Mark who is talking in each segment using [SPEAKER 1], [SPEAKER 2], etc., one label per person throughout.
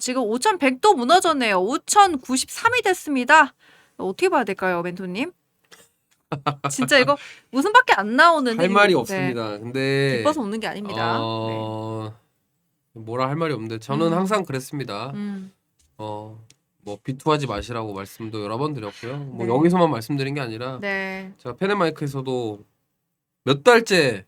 [SPEAKER 1] 지금 5,100도 무너졌네요. 5,093이 됐습니다. 어떻게 봐야 될까요, 멘토님? 진짜 이거 웃음밖에 안 나오는
[SPEAKER 2] 할 말이
[SPEAKER 1] 일이고,
[SPEAKER 2] 없습니다. 근데
[SPEAKER 1] 기뻐서 웃는 게 아닙니다. 네.
[SPEAKER 2] 뭐라 할 말이 없는데 저는 항상 그랬습니다.
[SPEAKER 1] 음,
[SPEAKER 2] 뭐 비투하지 마시라고 말씀도 여러 번 드렸고요. 뭐
[SPEAKER 1] 네.
[SPEAKER 2] 여기서만 말씀드린 게 아니라
[SPEAKER 1] 네.
[SPEAKER 2] 제가 펜앤마이크에서도 몇 달째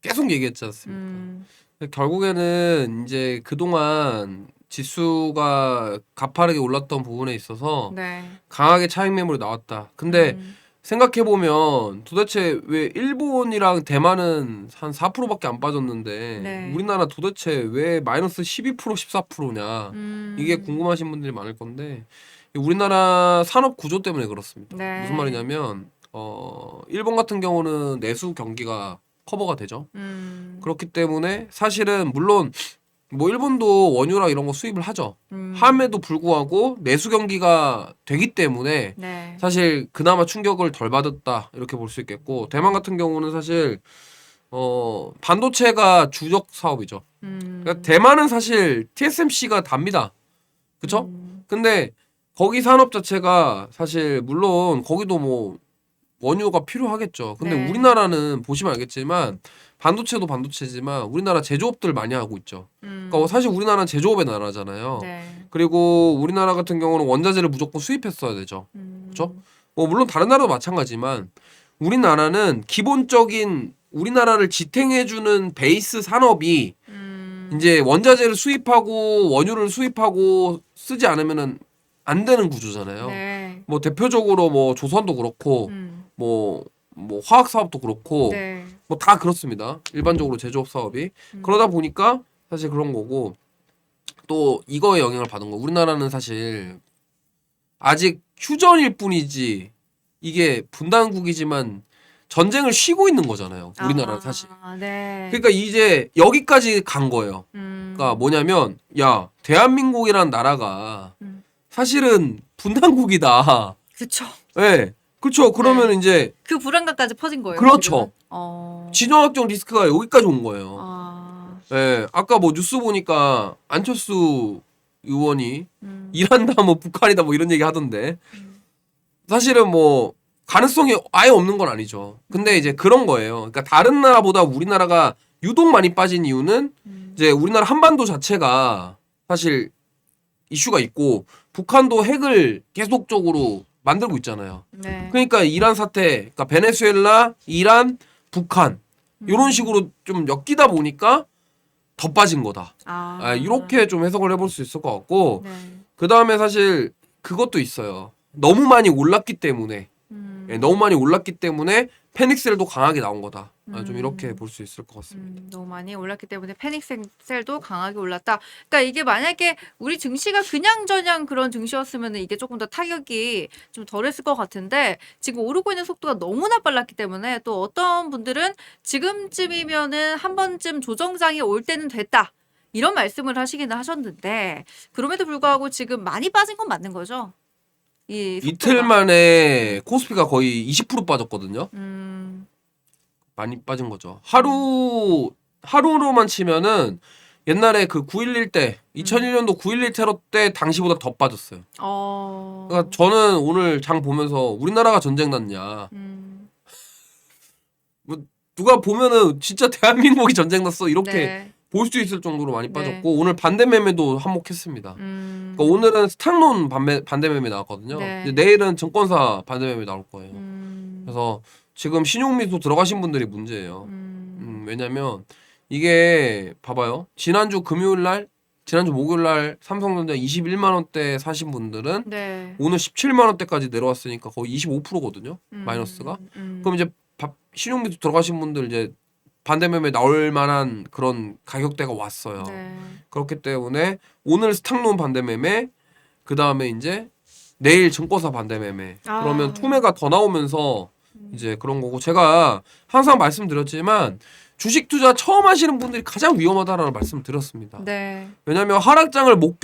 [SPEAKER 2] 계속 얘기했지 않습니까? 결국에는 이제 그동안 지수가 가파르게 올랐던 부분에 있어서
[SPEAKER 1] 네.
[SPEAKER 2] 강하게 차익 매물이 나왔다. 근데
[SPEAKER 1] 음,
[SPEAKER 2] 생각해보면 도대체 왜 일본이랑 대만은 한 4%밖에 안 빠졌는데
[SPEAKER 1] 네.
[SPEAKER 2] 우리나라 도대체 왜 마이너스 12% 14%냐 이게 궁금하신 분들이 많을 건데 우리나라 산업 구조 때문에 그렇습니다.
[SPEAKER 1] 네.
[SPEAKER 2] 무슨 말이냐면 일본 같은 경우는 내수 경기가 커버가 되죠. 그렇기 때문에 사실은 물론 뭐 일본도 원유랑 이런 거 수입을 하죠. 함에도 불구하고 내수 경기가 되기 때문에
[SPEAKER 1] 네.
[SPEAKER 2] 사실 그나마 충격을 덜 받았다 이렇게 볼 수 있겠고 대만 같은 경우는 사실 반도체가 주력 사업이죠. 그러니까 대만은 사실 TSMC가 답니다. 그쵸? 근데 거기 산업 자체가 사실 물론 거기도 뭐 원유가 필요하겠죠. 근데
[SPEAKER 1] 네.
[SPEAKER 2] 우리나라는 보시면 알겠지만 반도체도 반도체지만 우리나라 제조업들 많이 하고 있죠. 그러니까 사실 우리나라는 제조업의 나라잖아요.
[SPEAKER 1] 네.
[SPEAKER 2] 그리고 우리나라 같은 경우는 원자재를 무조건 수입했어야 되죠. 그렇죠? 뭐 물론 다른 나라도 마찬가지지만 우리나라는 기본적인 우리나라를 지탱해주는 베이스 산업이 이제 원자재를 수입하고 원유를 수입하고 쓰지 않으면은 안 되는 구조잖아요.
[SPEAKER 1] 네.
[SPEAKER 2] 뭐 대표적으로 뭐 조선도 그렇고 뭐 화학 사업도 그렇고
[SPEAKER 1] 네.
[SPEAKER 2] 뭐 다 그렇습니다. 일반적으로 제조업 사업이 그러다 보니까 사실 그런 거고 또 이거에 영향을 받은 거. 우리나라는 사실 아직 휴전일 뿐이지 이게 분단국이지만 전쟁을 쉬고 있는 거잖아요. 우리나라는 사실.
[SPEAKER 1] 네.
[SPEAKER 2] 그러니까 이제 여기까지 간 거예요. 그러니까 뭐냐면 야 대한민국이라는 나라가 사실은 분단국이다.
[SPEAKER 1] 그쵸.
[SPEAKER 2] 네. 그렇죠. 그러면 이제
[SPEAKER 1] 그 불안감까지 퍼진 거예요.
[SPEAKER 2] 그렇죠.
[SPEAKER 1] 지금은?
[SPEAKER 2] 진영학적 리스크가 여기까지 온 거예요.
[SPEAKER 1] 아,
[SPEAKER 2] 예, 아까 뭐 뉴스 보니까 안철수 의원이 이란다 뭐 북한이다 뭐 이런 얘기 하던데 사실은 뭐 가능성이 아예 없는 건 아니죠. 근데 이제 그런 거예요. 그러니까 다른 나라보다 우리나라가 유독 많이 빠진 이유는 이제 우리나라 한반도 자체가 사실 이슈가 있고 북한도 핵을 계속적으로 만들고 있잖아요.
[SPEAKER 1] 네.
[SPEAKER 2] 그러니까 이란 사태, 그러니까 베네수엘라, 이란, 북한 이런 식으로 좀 엮이다 보니까 더 빠진 거다. 이렇게 좀 해석을 해볼 수 있을 것 같고
[SPEAKER 1] 네.
[SPEAKER 2] 그 다음에 사실 그것도 있어요. 너무 많이 올랐기 때문에 너무 많이 올랐기 때문에 패닉셀도 강하게 나온 거다. 좀 이렇게 볼 수 있을 것 같습니다.
[SPEAKER 1] 너무 많이 올랐기 때문에 패닉셀도 강하게 올랐다. 그러니까 이게 만약에 우리 증시가 그냥저냥 그런 증시였으면 이게 조금 더 타격이 좀 덜했을 것 같은데 지금 오르고 있는 속도가 너무나 빨랐기 때문에 또 어떤 분들은 지금쯤이면은 한 번쯤 조정장이 올 때는 됐다. 이런 말씀을 하시기는 하셨는데 그럼에도 불구하고 지금 많이 빠진 건 맞는 거죠? 이
[SPEAKER 2] 이틀
[SPEAKER 1] 속도가.
[SPEAKER 2] 만에 코스피가 거의 20% 빠졌거든요. 많이 빠진 거죠. 하루로만 치면은 옛날에 그 9.11 때, 2001년도 9.11 테러 때 당시보다 더 빠졌어요. 그러니까 저는 오늘 장 보면서 우리나라가 전쟁 났냐. 뭐 누가 보면은 진짜 대한민국이 전쟁 났어 이렇게
[SPEAKER 1] 네.
[SPEAKER 2] 볼 수 있을 정도로 많이
[SPEAKER 1] 네.
[SPEAKER 2] 빠졌고 오늘 반대 매매도 한몫했습니다. 그러니까 오늘은 스탁론 반대 매매 나왔거든요.
[SPEAKER 1] 네.
[SPEAKER 2] 근데 내일은 증권사 반대 매매 나올 거예요. 그래서 지금 신용미수 들어가신 분들이 문제예요. 왜냐면 이게 봐봐요. 지난주 목요일 날 삼성전자 21만 원대 사신 분들은
[SPEAKER 1] 네.
[SPEAKER 2] 오늘 17만 원대까지 내려왔으니까 거의 25%거든요. 마이너스가. 그럼 이제 신용미수 들어가신 분들 이제 반대 매매 나올 만한 그런 가격대가 왔어요.
[SPEAKER 1] 네.
[SPEAKER 2] 그렇기 때문에 오늘 스탁론 반대 매매, 그 다음에 이제 내일 증권사 반대 매매. 그러면 투매가 더 나오면서 이제 그런 거고 제가 항상 말씀드렸지만 주식 투자 처음 하시는 분들이 가장 위험하다라는 말씀을 드렸습니다.
[SPEAKER 1] 네.
[SPEAKER 2] 왜냐하면 하락장을 못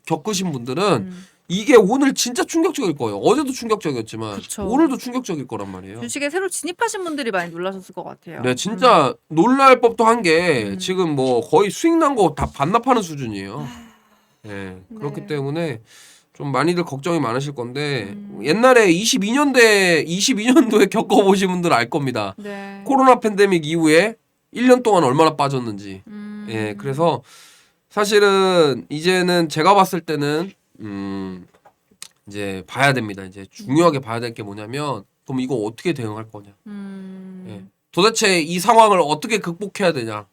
[SPEAKER 2] 겪으신 분들은 이게 오늘 진짜 충격적일 거예요. 어제도 충격적이었지만
[SPEAKER 1] 그쵸.
[SPEAKER 2] 오늘도 충격적일 거란 말이에요.
[SPEAKER 1] 주식에 새로 진입하신 분들이 많이 놀라셨을 것 같아요.
[SPEAKER 2] 네, 진짜 놀랄 법도 한 게
[SPEAKER 1] 음.
[SPEAKER 2] 지금 뭐 거의 수익 난 거 다 반납하는 수준이에요. 네, 그렇기
[SPEAKER 1] 네.
[SPEAKER 2] 때문에 좀 많이들 걱정이 많으실 건데
[SPEAKER 1] 음.
[SPEAKER 2] 옛날에 22년도에 겪어보신 분들은 알 겁니다.
[SPEAKER 1] 네.
[SPEAKER 2] 코로나 팬데믹 이후에 1년 동안 얼마나 빠졌는지. 예, 그래서 사실은 이제는 제가 봤을 때는 이제 봐야 됩니다. 이제 중요하게 봐야 될 게 뭐냐면 그럼 이거 어떻게 대응할 거냐. 예. 도대체 이 상황을 어떻게 극복해야 되냐.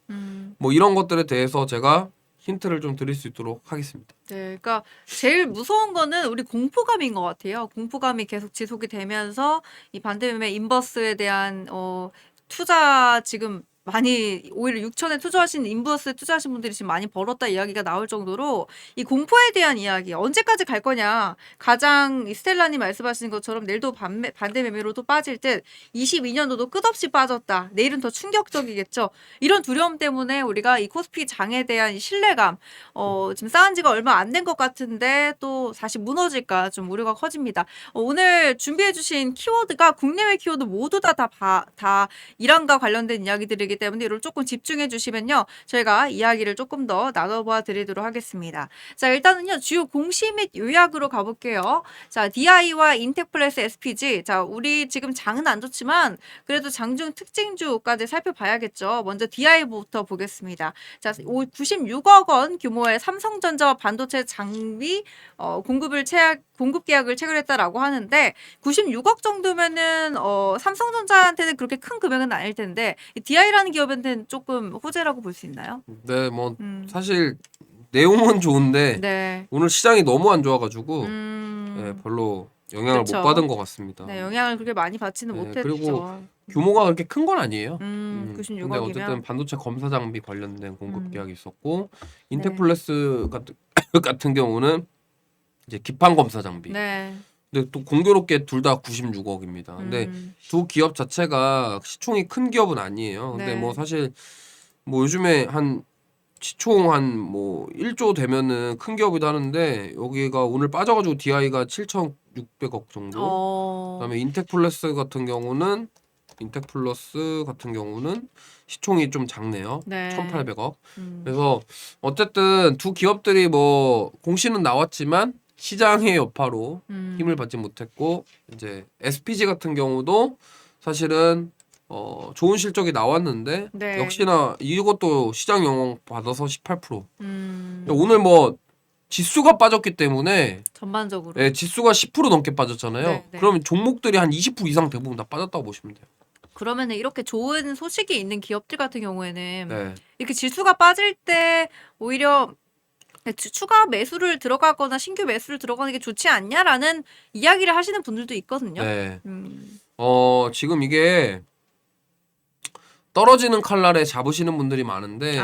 [SPEAKER 2] 뭐 이런 것들에 대해서 제가 힌트를 좀 드릴 수 있도록 하겠습니다.
[SPEAKER 1] 네, 그러니까 제일 무서운 거는 우리 공포감인 것 같아요. 공포감이 계속 지속이 되면서 이 반대매매 인버스에 대한 투자 지금 많이 오히려 6천에 투자하신 인버스에 투자하신 분들이 지금 많이 벌었다 이야기가 나올 정도로 이 공포에 대한 이야기 언제까지 갈 거냐 가장 이 스텔라님 말씀하신 것처럼 내일도 반대매매로도 빠질 듯 22년도도 끝없이 빠졌다 내일은 더 충격적이겠죠 이런 두려움 때문에 우리가 이 코스피 장에 대한 이 신뢰감 지금 쌓은 지가 얼마 안 된 것 같은데 또 다시 무너질까 좀 우려가 커집니다. 오늘 준비해주신 키워드가 국내외 키워드 모두 다 이란과 관련된 이야기들이기 때문에 이걸 조금 집중해 주시면요. 저희가 이야기를 조금 더 나눠봐 드리도록 하겠습니다. 자, 일단은요. 주요 공시 및 요약으로 가볼게요. 자, DI와 인텍플레스 SPG. 자, 우리 지금 장은 안 좋지만 그래도 장중 특징주까지 살펴봐야겠죠. 먼저 DI부터 보겠습니다. 자, 96억 원 규모의 삼성전자와 반도체 장비 공급 계약을 체결했다라고 하는데 96억 정도면은 삼성전자한테는 그렇게 큰 금액은 아닐 텐데 이 DI라는 기업한테는 조금 호재라고 볼 수 있나요?
[SPEAKER 2] 네, 뭐 사실 내용은 좋은데
[SPEAKER 1] 네.
[SPEAKER 2] 오늘 시장이 너무 안 좋아가지고 네, 별로 영향을
[SPEAKER 1] 그쵸.
[SPEAKER 2] 못 받은 것 같습니다.
[SPEAKER 1] 네, 영향을 그렇게 많이 받지는
[SPEAKER 2] 네,
[SPEAKER 1] 못했죠.
[SPEAKER 2] 그리고 규모가 그렇게 큰 건 아니에요.
[SPEAKER 1] 96억이면.
[SPEAKER 2] 근데 어쨌든 반도체 검사 장비 관련된 공급 계약이 있었고
[SPEAKER 1] 네.
[SPEAKER 2] 인텍플레스 같은 경우는 이제 기판 검사 장비.
[SPEAKER 1] 네.
[SPEAKER 2] 근데 또 공교롭게 둘 다 96억입니다. 근데 두 기업 자체가 시총이 큰 기업은 아니에요. 근데
[SPEAKER 1] 네.
[SPEAKER 2] 뭐 사실 뭐 요즘에 한 시총 한 뭐 1조 되면은 큰 기업이다 하는데 여기가 오늘 빠져가지고 DI가 7,600억 정도. 그다음에 인텍플러스 같은 경우는 시총이 좀 작네요.
[SPEAKER 1] 네.
[SPEAKER 2] 1,800억. 그래서 어쨌든 두 기업들이 뭐 공시는 나왔지만 시장의 여파로 힘을 받지 못했고 이제 SPG 같은 경우도 사실은 좋은 실적이 나왔는데
[SPEAKER 1] 네.
[SPEAKER 2] 역시나 이것도 시장 영향 받아서 18%. 오늘 뭐 지수가 빠졌기 때문에
[SPEAKER 1] 전반적으로.
[SPEAKER 2] 예, 지수가 10% 넘게 빠졌잖아요.
[SPEAKER 1] 네, 네.
[SPEAKER 2] 그러면 종목들이 한 20% 이상 대부분 다 빠졌다고 보시면 돼요.
[SPEAKER 1] 그러면은 이렇게 좋은 소식이 있는 기업들 같은 경우에는
[SPEAKER 2] 네.
[SPEAKER 1] 이렇게 지수가 빠질 때 오히려 추가 매수를 들어가거나 신규 매수를 들어가는 게 좋지 않냐라는 이야기를 하시는 분들도 있거든요.
[SPEAKER 2] 네.
[SPEAKER 1] 음.
[SPEAKER 2] 지금 이게 떨어지는 칼날에 잡으시는 분들이 많은데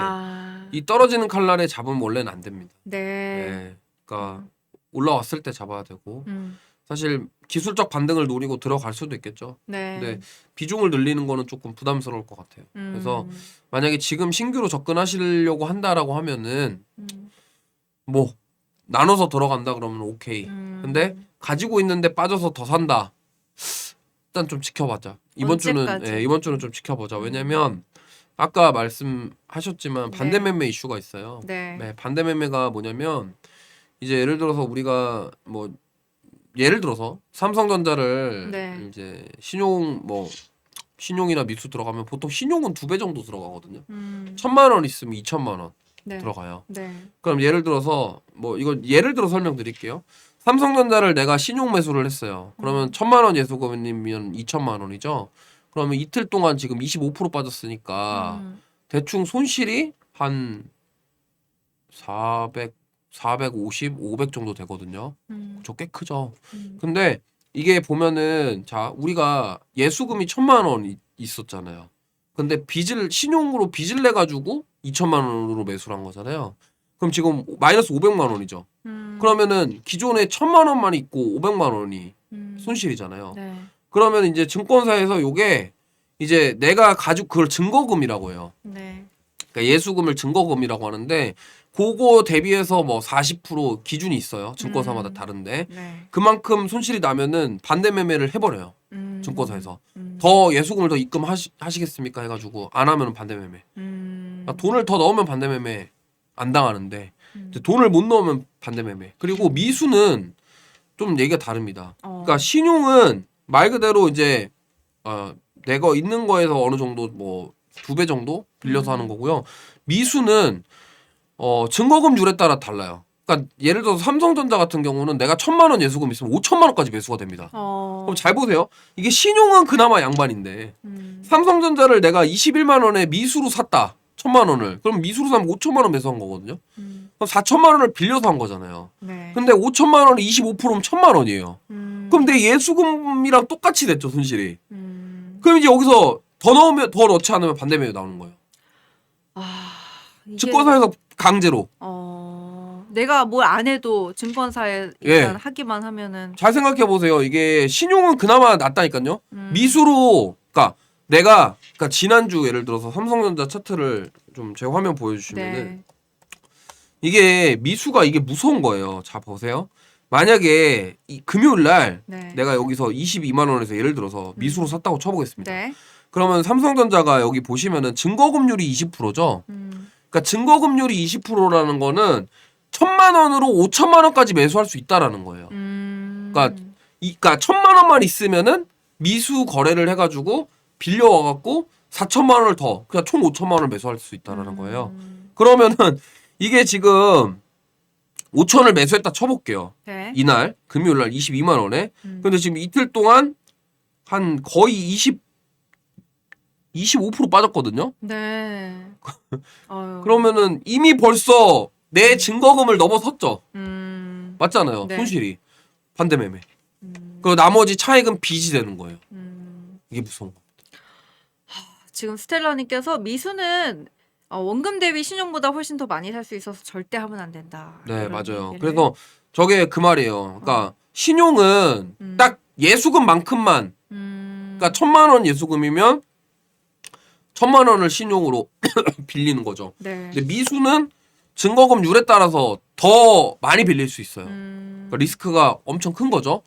[SPEAKER 2] 이 떨어지는 칼날에 잡으면 원래는 안 됩니다.
[SPEAKER 1] 네.
[SPEAKER 2] 네. 그러니까 올라왔을 때 잡아야 되고
[SPEAKER 1] 음.
[SPEAKER 2] 사실 기술적 반등을 노리고 들어갈 수도 있겠죠.
[SPEAKER 1] 네.
[SPEAKER 2] 근데 비중을 늘리는 거는 조금 부담스러울 것 같아요. 그래서 만약에 지금 신규로 접근하시려고 한다라고 하면은 뭐 나눠서 들어간다 그러면 오케이. 근데 가지고 있는데 빠져서 더 산다. 일단 좀 지켜보자. 이번 주는 좀 지켜보자. 왜냐면 아까 말씀하셨지만 반대 매매 이슈가 있어요.
[SPEAKER 1] 네.
[SPEAKER 2] 네, 반대 매매가 뭐냐면 이제 예를 들어서 우리가 뭐 예를 들어서 삼성전자를
[SPEAKER 1] 네.
[SPEAKER 2] 이제 신용이나 미수 들어가면 보통 신용은 2배 정도 들어가거든요. 1,000만 원 있으면 2천만 원
[SPEAKER 1] 네.
[SPEAKER 2] 들어가요.
[SPEAKER 1] 네.
[SPEAKER 2] 그럼 예를 들어서 뭐 이거 예를 들어 설명드릴게요. 삼성전자를 내가 신용 매수를 했어요. 그러면 1,000만 원 예수금이면 2천만 원이죠. 그러면 이틀 동안 지금 25% 빠졌으니까 대충 손실이 한 450, 500 정도 되거든요. 저 꽤 크죠. 근데 이게 보면은 자 우리가 예수금이 1,000만 원 있었잖아요. 근데 신용으로 빚을 내 가지고 2천만 원으로 매수를 한 거잖아요. 그럼 지금 마이너스 500만 원이죠. 그러면은 기존에 1,000만 원만 있고 500만 원이 손실이잖아요.
[SPEAKER 1] 네.
[SPEAKER 2] 그러면 이제 증권사에서 요게 이제 내가 가지고 그걸 증거금이라고 해요.
[SPEAKER 1] 네.
[SPEAKER 2] 그러니까 예수금을 증거금이라고 하는데 그거 대비해서 뭐 40% 기준이 있어요. 증권사마다
[SPEAKER 1] 음.
[SPEAKER 2] 다른데
[SPEAKER 1] 네.
[SPEAKER 2] 그만큼 손실이 나면은 반대 매매를 해버려요. 증권사에서
[SPEAKER 1] 음.
[SPEAKER 2] 더 예수금을 더 입금하시겠습니까 해가지고 안 하면 반대 매매. 그러니까 돈을 더 넣으면 반대 매매 안 당하는데 이제 돈을 못 넣으면 반대 매매. 그리고 미수는 좀 얘기가 다릅니다. 그러니까 신용은 말 그대로 이제 내가 있는 거에서 어느 정도 뭐 2배 정도 빌려서 하는 거고요. 미수는 증거금률에 따라 달라요. 그러니까 예를 들어서 삼성전자 같은 경우는 내가 1,000만 원 예수금 있으면 5천만 원까지 매수가 됩니다. 그럼 잘 보세요. 이게 신용은 그나마 양반인데 삼성전자를 내가 21만 원에 미수로 샀다. 1,000만 원을. 그럼 미수로 사면 5천만 원 매수한 거거든요. 그럼 4천만 원을 빌려서 한 거잖아요.
[SPEAKER 1] 네.
[SPEAKER 2] 근데 5천만 원에 25%면 1,000만 원이에요. 그럼 내 예수금이랑 똑같이 됐죠, 손실이. 그럼 이제 여기서 더 넣지 않으면 반대 매매 나오는 거예요.
[SPEAKER 1] 이게
[SPEAKER 2] 증권사에서 강제로.
[SPEAKER 1] 내가 뭘 안 해도 증권사에 일단 하기만 하면은
[SPEAKER 2] 잘 생각해 보세요. 이게 신용은 그나마 낫다니까요. 미수로, 그러니까 지난주 예를 들어서 삼성전자 차트를 좀 제 화면 보여주시면은
[SPEAKER 1] 네.
[SPEAKER 2] 이게 미수가 이게 무서운 거예요. 자 보세요. 만약에 이 금요일 날
[SPEAKER 1] 네.
[SPEAKER 2] 내가 여기서 22만 원에서 예를 들어서 미수로 샀다고 쳐보겠습니다.
[SPEAKER 1] 네.
[SPEAKER 2] 그러면 삼성전자가 여기 보시면은 증거금률이 20%죠. 그러니까 증거금률이 20%라는 거는 1,000만 원으로 5천만 원까지 매수할 수 있다라는 거예요. 그러니까 1,000만 원만 있으면은 미수 거래를 해가지고 빌려와갖고 4천만 원을 더 그냥 총 5천만 원을 매수할 수 있다라는 거예요. 그러면은 이게 지금 5천을 매수했다 쳐볼게요.
[SPEAKER 1] 네.
[SPEAKER 2] 이날 금요일 날 22만 원에. 근데 지금 이틀 동안 한 거의 25% 빠졌거든요.
[SPEAKER 1] 네.
[SPEAKER 2] 그러면은 이미 벌써 내 증거금을 넘어섰죠. 맞잖아요.
[SPEAKER 1] 네.
[SPEAKER 2] 손실이. 반대 매매. 그리고 나머지 차익은 빚이 되는 거예요. 이게 무서운 거.
[SPEAKER 1] 지금 스텔라님께서 미수는 원금 대비 신용보다 훨씬 더 많이 살 수 있어서 절대 하면 안 된다.
[SPEAKER 2] 네,
[SPEAKER 1] 이런
[SPEAKER 2] 맞아요.
[SPEAKER 1] 얘기를.
[SPEAKER 2] 그래서 저게 그 말이에요. 그러니까 신용은 딱 예수금만큼만, 그러니까 1,000만 원 예수금이면 1,000만 원을 신용으로 빌리는 거죠.
[SPEAKER 1] 네.
[SPEAKER 2] 근데 미수는 증거금률에 따라서 더 많이 빌릴 수 있어요. 그러니까 리스크가 엄청 큰 거죠.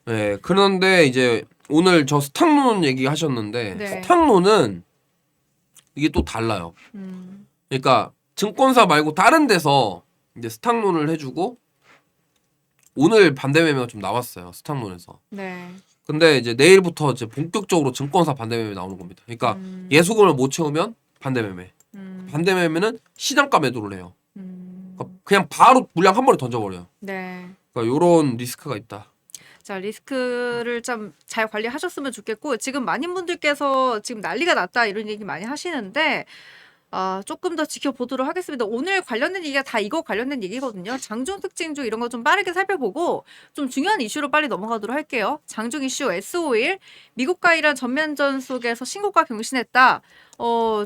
[SPEAKER 2] 네, 그런데 이제 오늘 저 스탁론 얘기하셨는데
[SPEAKER 1] 네.
[SPEAKER 2] 스탁론은 이게 또 달라요. 그러니까 증권사 말고 다른 데서 이제 스탁론을 해주고 오늘 반대 매매가 좀 나왔어요. 스탁론에서.
[SPEAKER 1] 네.
[SPEAKER 2] 근데 이제 내일부터 이제 본격적으로 증권사 반대 매매 나오는 겁니다. 그러니까 예수금을 못 채우면 반대 매매. 반대 매매는 시장가 매도를 해요. 그러니까 그냥 바로 물량 한 번에 던져버려요.
[SPEAKER 1] 네.
[SPEAKER 2] 그러니까 요런 리스크가 있다.
[SPEAKER 1] 자, 리스크를 좀 잘 관리하셨으면 좋겠고, 지금 많은 분들께서 지금 난리가 났다 이런 얘기 많이 하시는데, 조금 더 지켜보도록 하겠습니다. 오늘 관련된 얘기가 다 이거 관련된 얘기거든요. 장중 특징주 이런 거 좀 빠르게 살펴보고 좀 중요한 이슈로 빨리 넘어가도록 할게요. 장중 이슈 S51 미국과 이란 전면 전속에서 신고가 경신했다.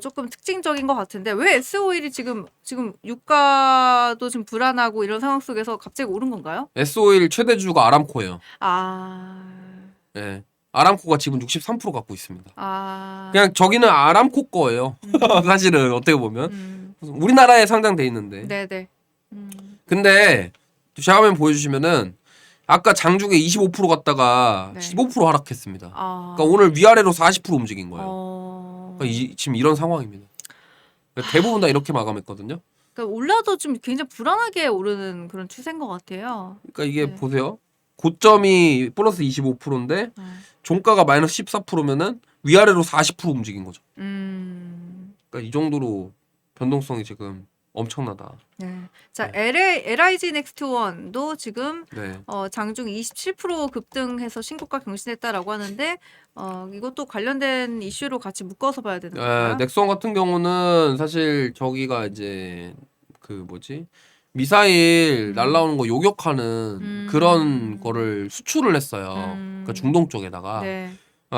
[SPEAKER 1] 조금 특징적인 것 같은데 왜 S51이 지금 유가도 좀 불안하고 이런 상황 속에서 갑자기 오른 건가요?
[SPEAKER 2] S51 최대주가 아람코예요. 네. 아람코가 지금 63% 갖고 있습니다. 그냥 저기는 아람코 거예요. 사실은 어떻게 보면 우리나라에 상장돼 있는데.
[SPEAKER 1] 네네.
[SPEAKER 2] 근데 제가 화면 보여주시면은 아까 장중에 25% 갔다가
[SPEAKER 1] 네.
[SPEAKER 2] 15% 하락했습니다. 그러니까 오늘 위아래로 40% 움직인 거예요. 그러니까 지금 이런 상황입니다. 대부분 다 이렇게 마감했거든요.
[SPEAKER 1] 그러니까 올라도 좀 굉장히 불안하게 오르는 그런 추세인 것 같아요.
[SPEAKER 2] 그러니까 이게
[SPEAKER 1] 네.
[SPEAKER 2] 보세요. 고점이 플러스 25%인데 종가가 마이너스 14%면은 위아래로 40% 움직인 거죠. 그러니까 이 정도로 변동성이 지금 엄청나다.
[SPEAKER 1] 네. 자, LIG 넥스트 원도 지금
[SPEAKER 2] 네.
[SPEAKER 1] 장중 27% 급등해서 신고가 경신했다라고 하는데 이것도 관련된 이슈로 같이 묶어서 봐야 되는 건가요?
[SPEAKER 2] 넥슨 같은 경우는 사실 저기가 이제 그 뭐지? 미사일 날라오는 거 요격하는 그런 거를 수출을 했어요. 그러니까 중동 쪽에다가.
[SPEAKER 1] 네.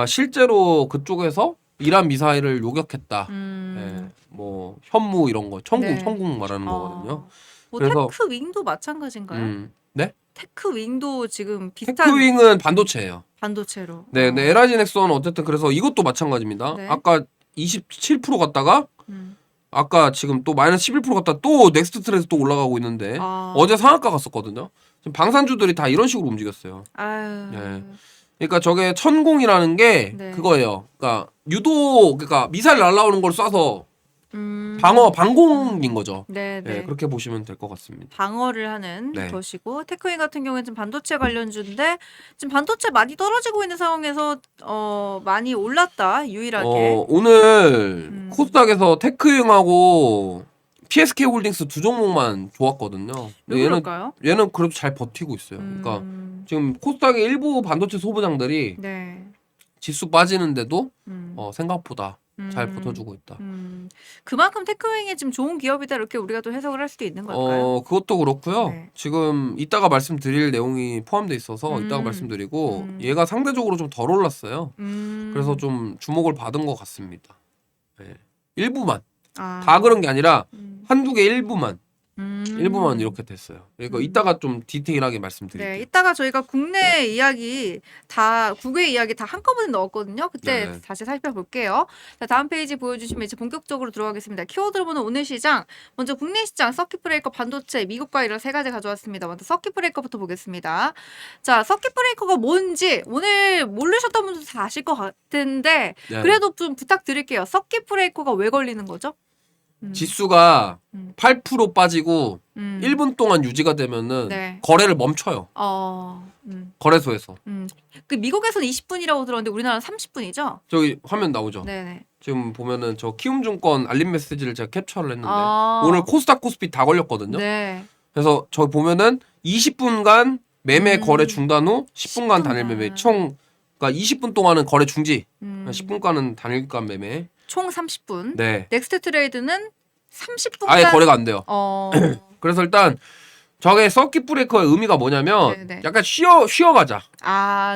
[SPEAKER 2] 실제로 그쪽에서 이란 미사일을 요격했다. 네, 뭐 현무 이런 거,
[SPEAKER 1] 네.
[SPEAKER 2] 천궁 말하는 거거든요.
[SPEAKER 1] 뭐
[SPEAKER 2] 그래서-
[SPEAKER 1] 테크 윙도 마찬가지인가요?
[SPEAKER 2] 네?
[SPEAKER 1] 테크 윙도 지금 비슷한
[SPEAKER 2] 테크윙은 반도체예요.
[SPEAKER 1] 반도체로.
[SPEAKER 2] 네, 네, LIG 넥슨은 어쨌든 그래서 이것도 마찬가지입니다.
[SPEAKER 1] 네.
[SPEAKER 2] 아까 27% 갔다가
[SPEAKER 1] 음.
[SPEAKER 2] 아까 지금 또 마이너스 11% 갔다 또 넥스트 트레에서 또 올라가고 있는데 어제 상한가 갔었거든요. 지금 방산주들이 다 이런 식으로 움직였어요.
[SPEAKER 1] 아유.
[SPEAKER 2] 예. 그러니까 저게 천공이라는 게
[SPEAKER 1] 네.
[SPEAKER 2] 그거예요. 그러니까 그러니까 미사일 날라오는 걸 쏴서 방공인 거죠.
[SPEAKER 1] 네,
[SPEAKER 2] 예,
[SPEAKER 1] 네.
[SPEAKER 2] 그렇게 보시면 될 것 같습니다.
[SPEAKER 1] 방어를 하는
[SPEAKER 2] 네.
[SPEAKER 1] 것이고 테크윈 같은 경우에는 지금 반도체 관련주인데 지금 반도체 많이 떨어지고 있는 상황에서 많이 올랐다 유일하게.
[SPEAKER 2] 오늘 코스닥에서 테크잉하고 PSK 홀딩스 두 종목만 좋았거든요.
[SPEAKER 1] 왜
[SPEAKER 2] 얘는
[SPEAKER 1] 그럴까요?
[SPEAKER 2] 그래도 잘 버티고 있어요. 그러니까 지금 코스닥의 일부 반도체 소부장들이
[SPEAKER 1] 네.
[SPEAKER 2] 지수 빠지는데도
[SPEAKER 1] 음.
[SPEAKER 2] 생각보다 잘 버텨주고 있다.
[SPEAKER 1] 그만큼 테크윙이 지금 좋은 기업이다 이렇게 우리가 또 해석을 할 수도 있는 걸까요?
[SPEAKER 2] 그것도 그렇고요.
[SPEAKER 1] 네.
[SPEAKER 2] 지금 이따가 말씀드릴 내용이 포함돼 있어서 이따가 말씀드리고 얘가 상대적으로 좀 덜 올랐어요. 그래서 좀 주목을 받은 것 같습니다. 네. 일부만 다 그런 게 아니라 한두 개 일부만 이렇게 됐어요. 그러니까 이따가 좀 디테일하게 말씀드릴게요.
[SPEAKER 1] 네, 이따가 저희가 국내 이야기 다 국외 이야기 다 한꺼번에 넣었거든요. 그때
[SPEAKER 2] 네.
[SPEAKER 1] 다시 살펴볼게요. 자, 다음 페이지 보여주시면 이제 본격적으로 들어가겠습니다. 키워드로 보는 오늘 시장. 먼저 국내 시장 서킷 브레이커 반도체 미국과 이런 세 가지 가져왔습니다. 먼저 서킷 브레이커부터 보겠습니다. 자, 서킷 브레이커가 뭔지 오늘 모르셨던 분들 다 아실 것 같은데
[SPEAKER 2] 네.
[SPEAKER 1] 그래도 좀 부탁드릴게요. 서킷 브레이커가 왜 걸리는 거죠?
[SPEAKER 2] 지수가 8% 빠지고
[SPEAKER 1] 1분
[SPEAKER 2] 1분 동안 유지가 되면은
[SPEAKER 1] 네.
[SPEAKER 2] 거래를 멈춰요. 거래소에서.
[SPEAKER 1] 그 미국에서는 20분이라고 들었는데 우리나라는 30분이죠?
[SPEAKER 2] 저기 화면 나오죠.
[SPEAKER 1] 네네.
[SPEAKER 2] 지금 보면은 저 키움증권 알림 메시지를 제가 캡처를 했는데
[SPEAKER 1] 아.
[SPEAKER 2] 오늘 코스닥 코스피 다 걸렸거든요.
[SPEAKER 1] 네.
[SPEAKER 2] 그래서 저 보면은 20분간 매매 거래 중단 후 10분간 단일 매매 총 그러니까 20분 동안은 거래 중지, 10분간은 단일간 매매.
[SPEAKER 1] 총 30분.
[SPEAKER 2] 네.
[SPEAKER 1] 넥스트 트레이드는 30분간
[SPEAKER 2] 아예 거래가 안 돼요.
[SPEAKER 1] 그래서
[SPEAKER 2] 그래서 일단 저게 서킷 브레이커의 의미가 뭐냐면
[SPEAKER 1] 네네.
[SPEAKER 2] 약간 쉬어가자.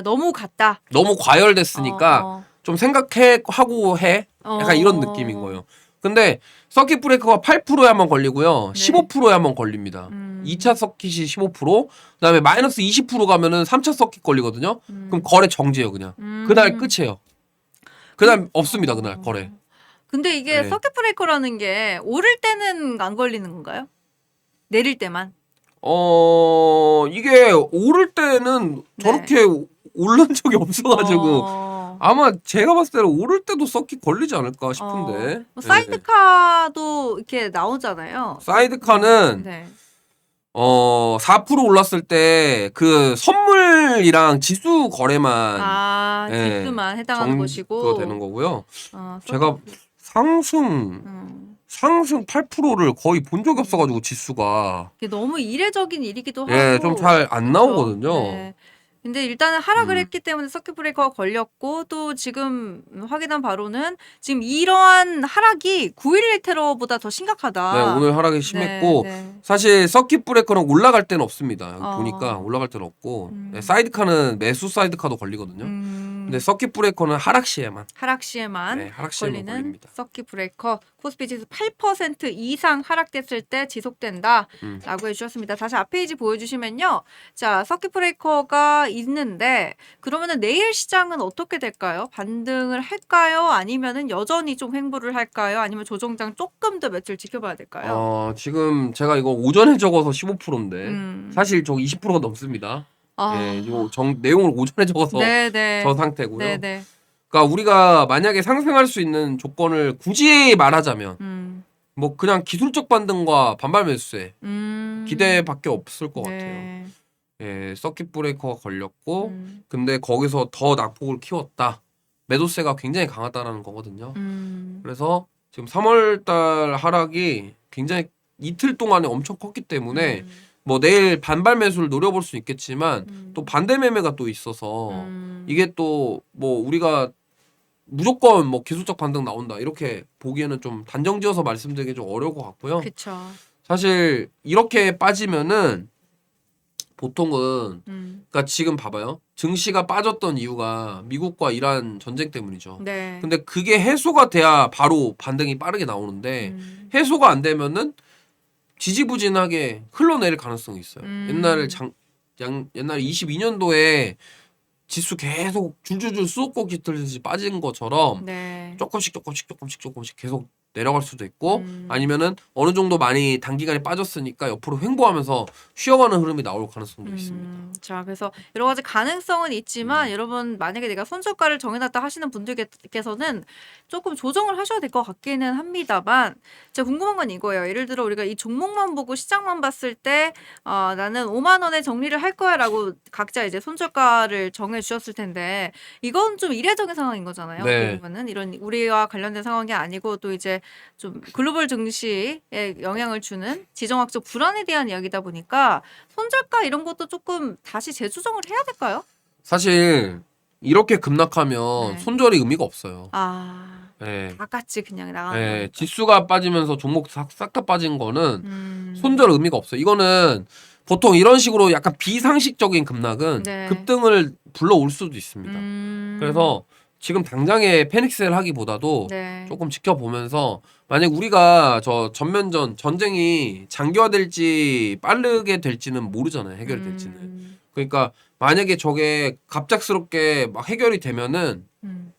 [SPEAKER 1] 너무 갔다.
[SPEAKER 2] 너무 과열됐으니까 좀 생각하고 해. 약간 이런 느낌인 거예요. 근데 서킷 브레이커가 8%에만 걸리고요.
[SPEAKER 1] 네.
[SPEAKER 2] 15%에만 걸립니다. 2차 서킷이 15%, 그다음에 마이너스 20% 가면은 3차 서킷 걸리거든요. 그럼 거래 정지예요, 그냥. 그날 끝이에요. 그날 없습니다, 그날 거래.
[SPEAKER 1] 근데 이게
[SPEAKER 2] 네.
[SPEAKER 1] 서킷 브레이커라는 게 오를 때는 안 걸리는 건가요? 내릴 때만.
[SPEAKER 2] 이게 오를 때는
[SPEAKER 1] 네.
[SPEAKER 2] 저렇게 오른 적이 없어가지고 아마 제가 봤을 때는 오를 때도 서킷 걸리지 않을까 싶은데.
[SPEAKER 1] 뭐 사이드카도 이렇게 나오잖아요.
[SPEAKER 2] 사이드카는
[SPEAKER 1] 네.
[SPEAKER 2] 4% 올랐을 때 그 선물이랑 지수 거래만
[SPEAKER 1] 지수만 해당하는 것이고.
[SPEAKER 2] 그거 되는 거고요.
[SPEAKER 1] 서킷
[SPEAKER 2] 제가 상승 8%를 거의 본 적이 없어가지고 지수가
[SPEAKER 1] 이게 너무 이례적인 일이기도 하고.
[SPEAKER 2] 좀 잘 안 나오거든요.
[SPEAKER 1] 네. 근데 일단은 하락을 했기 때문에 서킷 브레이커가 걸렸고 또 지금 확인한 바로는 지금 이러한 하락이 9.11 테러보다 더 심각하다.
[SPEAKER 2] 네, 오늘 하락이 심했고
[SPEAKER 1] 네.
[SPEAKER 2] 사실 서킷 브레이커는 올라갈 때는 없습니다. 여기
[SPEAKER 1] 어.
[SPEAKER 2] 보니까 올라갈 때는 없고 네, 사이드카는 매수 사이드카도 걸리거든요. 근데 서킷 브레이커는 하락 시에만
[SPEAKER 1] 하락 시에만
[SPEAKER 2] 네, 하락 시에만
[SPEAKER 1] 걸리는
[SPEAKER 2] 걸립니다.
[SPEAKER 1] 서킷 브레이커 코스피 지수 8% 이상 하락됐을 때 지속된다라고 해주셨습니다. 다시 앞 페이지 보여주시면요. 자, 서킷 브레이커가 있는데 그러면은 내일 시장은 어떻게 될까요? 반등을 할까요? 아니면은 여전히 좀 횡보를 할까요? 아니면 조정장 조금 더 며칠 지켜봐야 될까요?
[SPEAKER 2] 지금 제가 이거 오전에 적어서 15%인데 사실 저 20%가 넘습니다.
[SPEAKER 1] 아.
[SPEAKER 2] 예, 요 내용을 오전에 적어서
[SPEAKER 1] 네네.
[SPEAKER 2] 저 상태고요.
[SPEAKER 1] 네네.
[SPEAKER 2] 그러니까 우리가 만약에 상승할 수 있는 조건을 굳이 말하자면 뭐 그냥 기술적 반등과 반발 매수세 기대밖에 없을 것 같아요. 예, 서킷 브레이커가 걸렸고 근데 거기서 더 낙폭을 키웠다. 매도세가 굉장히 강하다라는 거거든요. 그래서 지금 3월달 하락이 굉장히 이틀 동안에 엄청 컸기 때문에 뭐 내일 반발 매수를 노려볼 수 있겠지만 또 반대 매매가 또 있어서 이게 또 뭐 우리가 무조건 뭐 기술적 반등 나온다 이렇게 보기에는 좀 단정지어서 말씀드리기 좀 어려울 것 같고요.
[SPEAKER 1] 그쵸.
[SPEAKER 2] 사실 이렇게 빠지면은 보통은 그러니까 지금 봐봐요. 증시가 빠졌던 이유가 미국과 이란 전쟁 때문이죠.
[SPEAKER 1] 네.
[SPEAKER 2] 근데 그게 해소가 돼야 바로 반등이 빠르게 나오는데 해소가 안 되면은 지지부진하게 흘러내릴 가능성이 있어요. 옛날에 22년도에 지수 계속 줄줄줄 수도꼭지 틀듯이 빠진 것처럼
[SPEAKER 1] 네.
[SPEAKER 2] 조금씩 계속 내려갈 수도 있고
[SPEAKER 1] 음.
[SPEAKER 2] 아니면은 어느 정도 많이 단기간에 빠졌으니까 옆으로 횡보하면서 쉬어가는 흐름이 나올 가능성도 있습니다.
[SPEAKER 1] 자, 그래서 여러 가지 가능성은 있지만
[SPEAKER 2] 음.
[SPEAKER 1] 여러분 만약에 내가 손절가를 정해놨다 하시는 분들께서는 조금 조정을 하셔야 될 것 같기는 합니다만 제가 궁금한 건 이거예요. 예를 들어 우리가 이 종목만 보고 시장만 봤을 때 나는 5만 원에 정리를 할 거야라고 각자 이제 손절가를 정해 주셨을 텐데 이건 좀 이례적인 상황인 거잖아요. 어떻게
[SPEAKER 2] 네.
[SPEAKER 1] 보면은 이런 우리와 관련된 상황이 아니고 또 이제 좀 글로벌 증시에 영향을 주는 지정학적 불안에 대한 이야기다 보니까 손절가 이런 것도 조금 다시 재조정을 해야 될까요?
[SPEAKER 2] 사실 이렇게 급락하면
[SPEAKER 1] 네.
[SPEAKER 2] 손절이 의미가 없어요. 예.
[SPEAKER 1] 다 같이 그냥 나가는
[SPEAKER 2] 예,
[SPEAKER 1] 거니까.
[SPEAKER 2] 지수가 빠지면서 종목 싹 다 빠진 거는
[SPEAKER 1] 음.
[SPEAKER 2] 손절 의미가 없어요. 이거는 보통 이런 식으로 약간 비상식적인 급락은
[SPEAKER 1] 네.
[SPEAKER 2] 급등을 불러올 수도 있습니다.
[SPEAKER 1] 음.
[SPEAKER 2] 그래서 지금 당장에 패닉셀 하기보다도
[SPEAKER 1] 네.
[SPEAKER 2] 조금 지켜보면서 만약 우리가 저 전면전 전쟁이 장기화될지 빠르게 될지는 모르잖아요. 해결이 될지는.
[SPEAKER 1] 음.
[SPEAKER 2] 그러니까 만약에 저게 갑작스럽게 막 해결이 되면은
[SPEAKER 1] 음.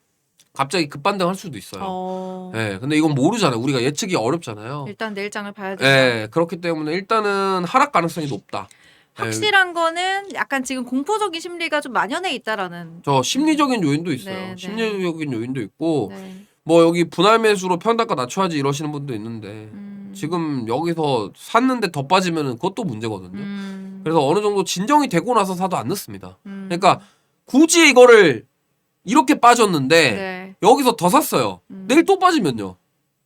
[SPEAKER 2] 갑자기 급반등할 수도 있어요.
[SPEAKER 1] 어.
[SPEAKER 2] 예, 근데 이건 모르잖아요. 우리가 예측이 어렵잖아요.
[SPEAKER 1] 일단 내일장을 봐야 된다.
[SPEAKER 2] 예, 그렇기 때문에 일단은 하락 가능성이 높다. 예,
[SPEAKER 1] 확실한 거는 약간 지금 공포적인 심리가 좀 만연해 있다라는.
[SPEAKER 2] 저 심리적인 요인도 있어요.
[SPEAKER 1] 네, 네.
[SPEAKER 2] 심리적인 요인도 있고
[SPEAKER 1] 네.
[SPEAKER 2] 뭐 여기 분할 매수로 평단가 낮춰야지 이러시는 분도 있는데
[SPEAKER 1] 음.
[SPEAKER 2] 지금 여기서 샀는데 더 빠지면은 그것도 문제거든요.
[SPEAKER 1] 음.
[SPEAKER 2] 그래서 어느 정도 진정이 되고 나서 사도 안 늦습니다.
[SPEAKER 1] 음.
[SPEAKER 2] 그러니까 굳이 이거를 이렇게 빠졌는데
[SPEAKER 1] 네.
[SPEAKER 2] 여기서 더 샀어요. 내일 또 빠지면요.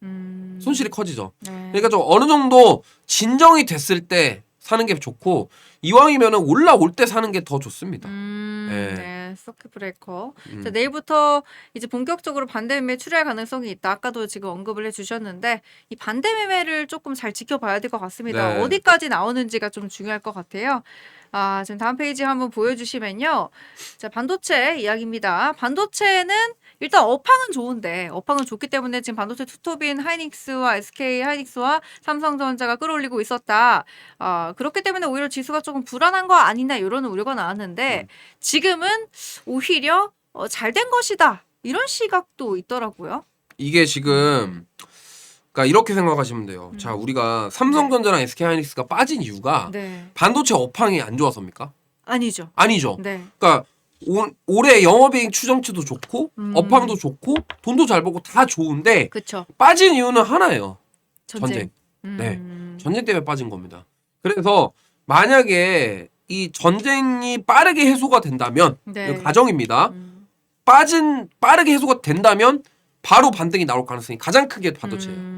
[SPEAKER 1] 음.
[SPEAKER 2] 손실이 커지죠.
[SPEAKER 1] 네.
[SPEAKER 2] 그러니까 좀 어느 정도 진정이 됐을 때 사는 게 좋고 이왕이면은 올라올 때 사는 게 더 좋습니다. 예.
[SPEAKER 1] 네, 서킷 브레이커.
[SPEAKER 2] 음.
[SPEAKER 1] 자, 내일부터 이제 본격적으로 반대 매매 출할 가능성이 있다. 아까도 지금 언급을 해주셨는데 이 반대 매매를 조금 잘 지켜봐야 될 것 같습니다.
[SPEAKER 2] 네.
[SPEAKER 1] 어디까지 나오는지가 좀 중요할 것 같아요. 지금 다음 페이지 한번 보여주시면요. 자, 반도체 이야기입니다. 반도체는 일단 업황은 좋은데 업황은 좋기 때문에 지금 반도체 투톱인 하이닉스와 SK 하이닉스와 삼성전자가 끌어올리고 있었다. 그렇기 때문에 오히려 지수가 조금 불안한 거 아니냐 이런 우려가 나왔는데 지금은 오히려 잘 된 것이다. 이런 시각도 있더라고요.
[SPEAKER 2] 이게 지금 그러니까 이렇게 생각하시면 돼요. 자, 우리가 삼성전자랑 SK하이닉스가 빠진 이유가
[SPEAKER 1] 네.
[SPEAKER 2] 반도체 업황이 안 좋아서입니까?
[SPEAKER 1] 아니죠.
[SPEAKER 2] 아니죠.
[SPEAKER 1] 네.
[SPEAKER 2] 그러니까 올해 영업이익 추정치도 좋고 업황도 좋고 돈도 잘 벌고 다 좋은데
[SPEAKER 1] 그쵸.
[SPEAKER 2] 빠진 이유는 하나예요.
[SPEAKER 1] 전쟁.
[SPEAKER 2] 네. 전쟁 때문에 빠진 겁니다. 그래서 만약에 이 전쟁이 빠르게 해소가 된다면
[SPEAKER 1] 네.
[SPEAKER 2] 이거 가정입니다.
[SPEAKER 1] 음.
[SPEAKER 2] 빠르게 해소가 된다면 바로 반등이 나올 가능성이 가장 크게 반도체예요.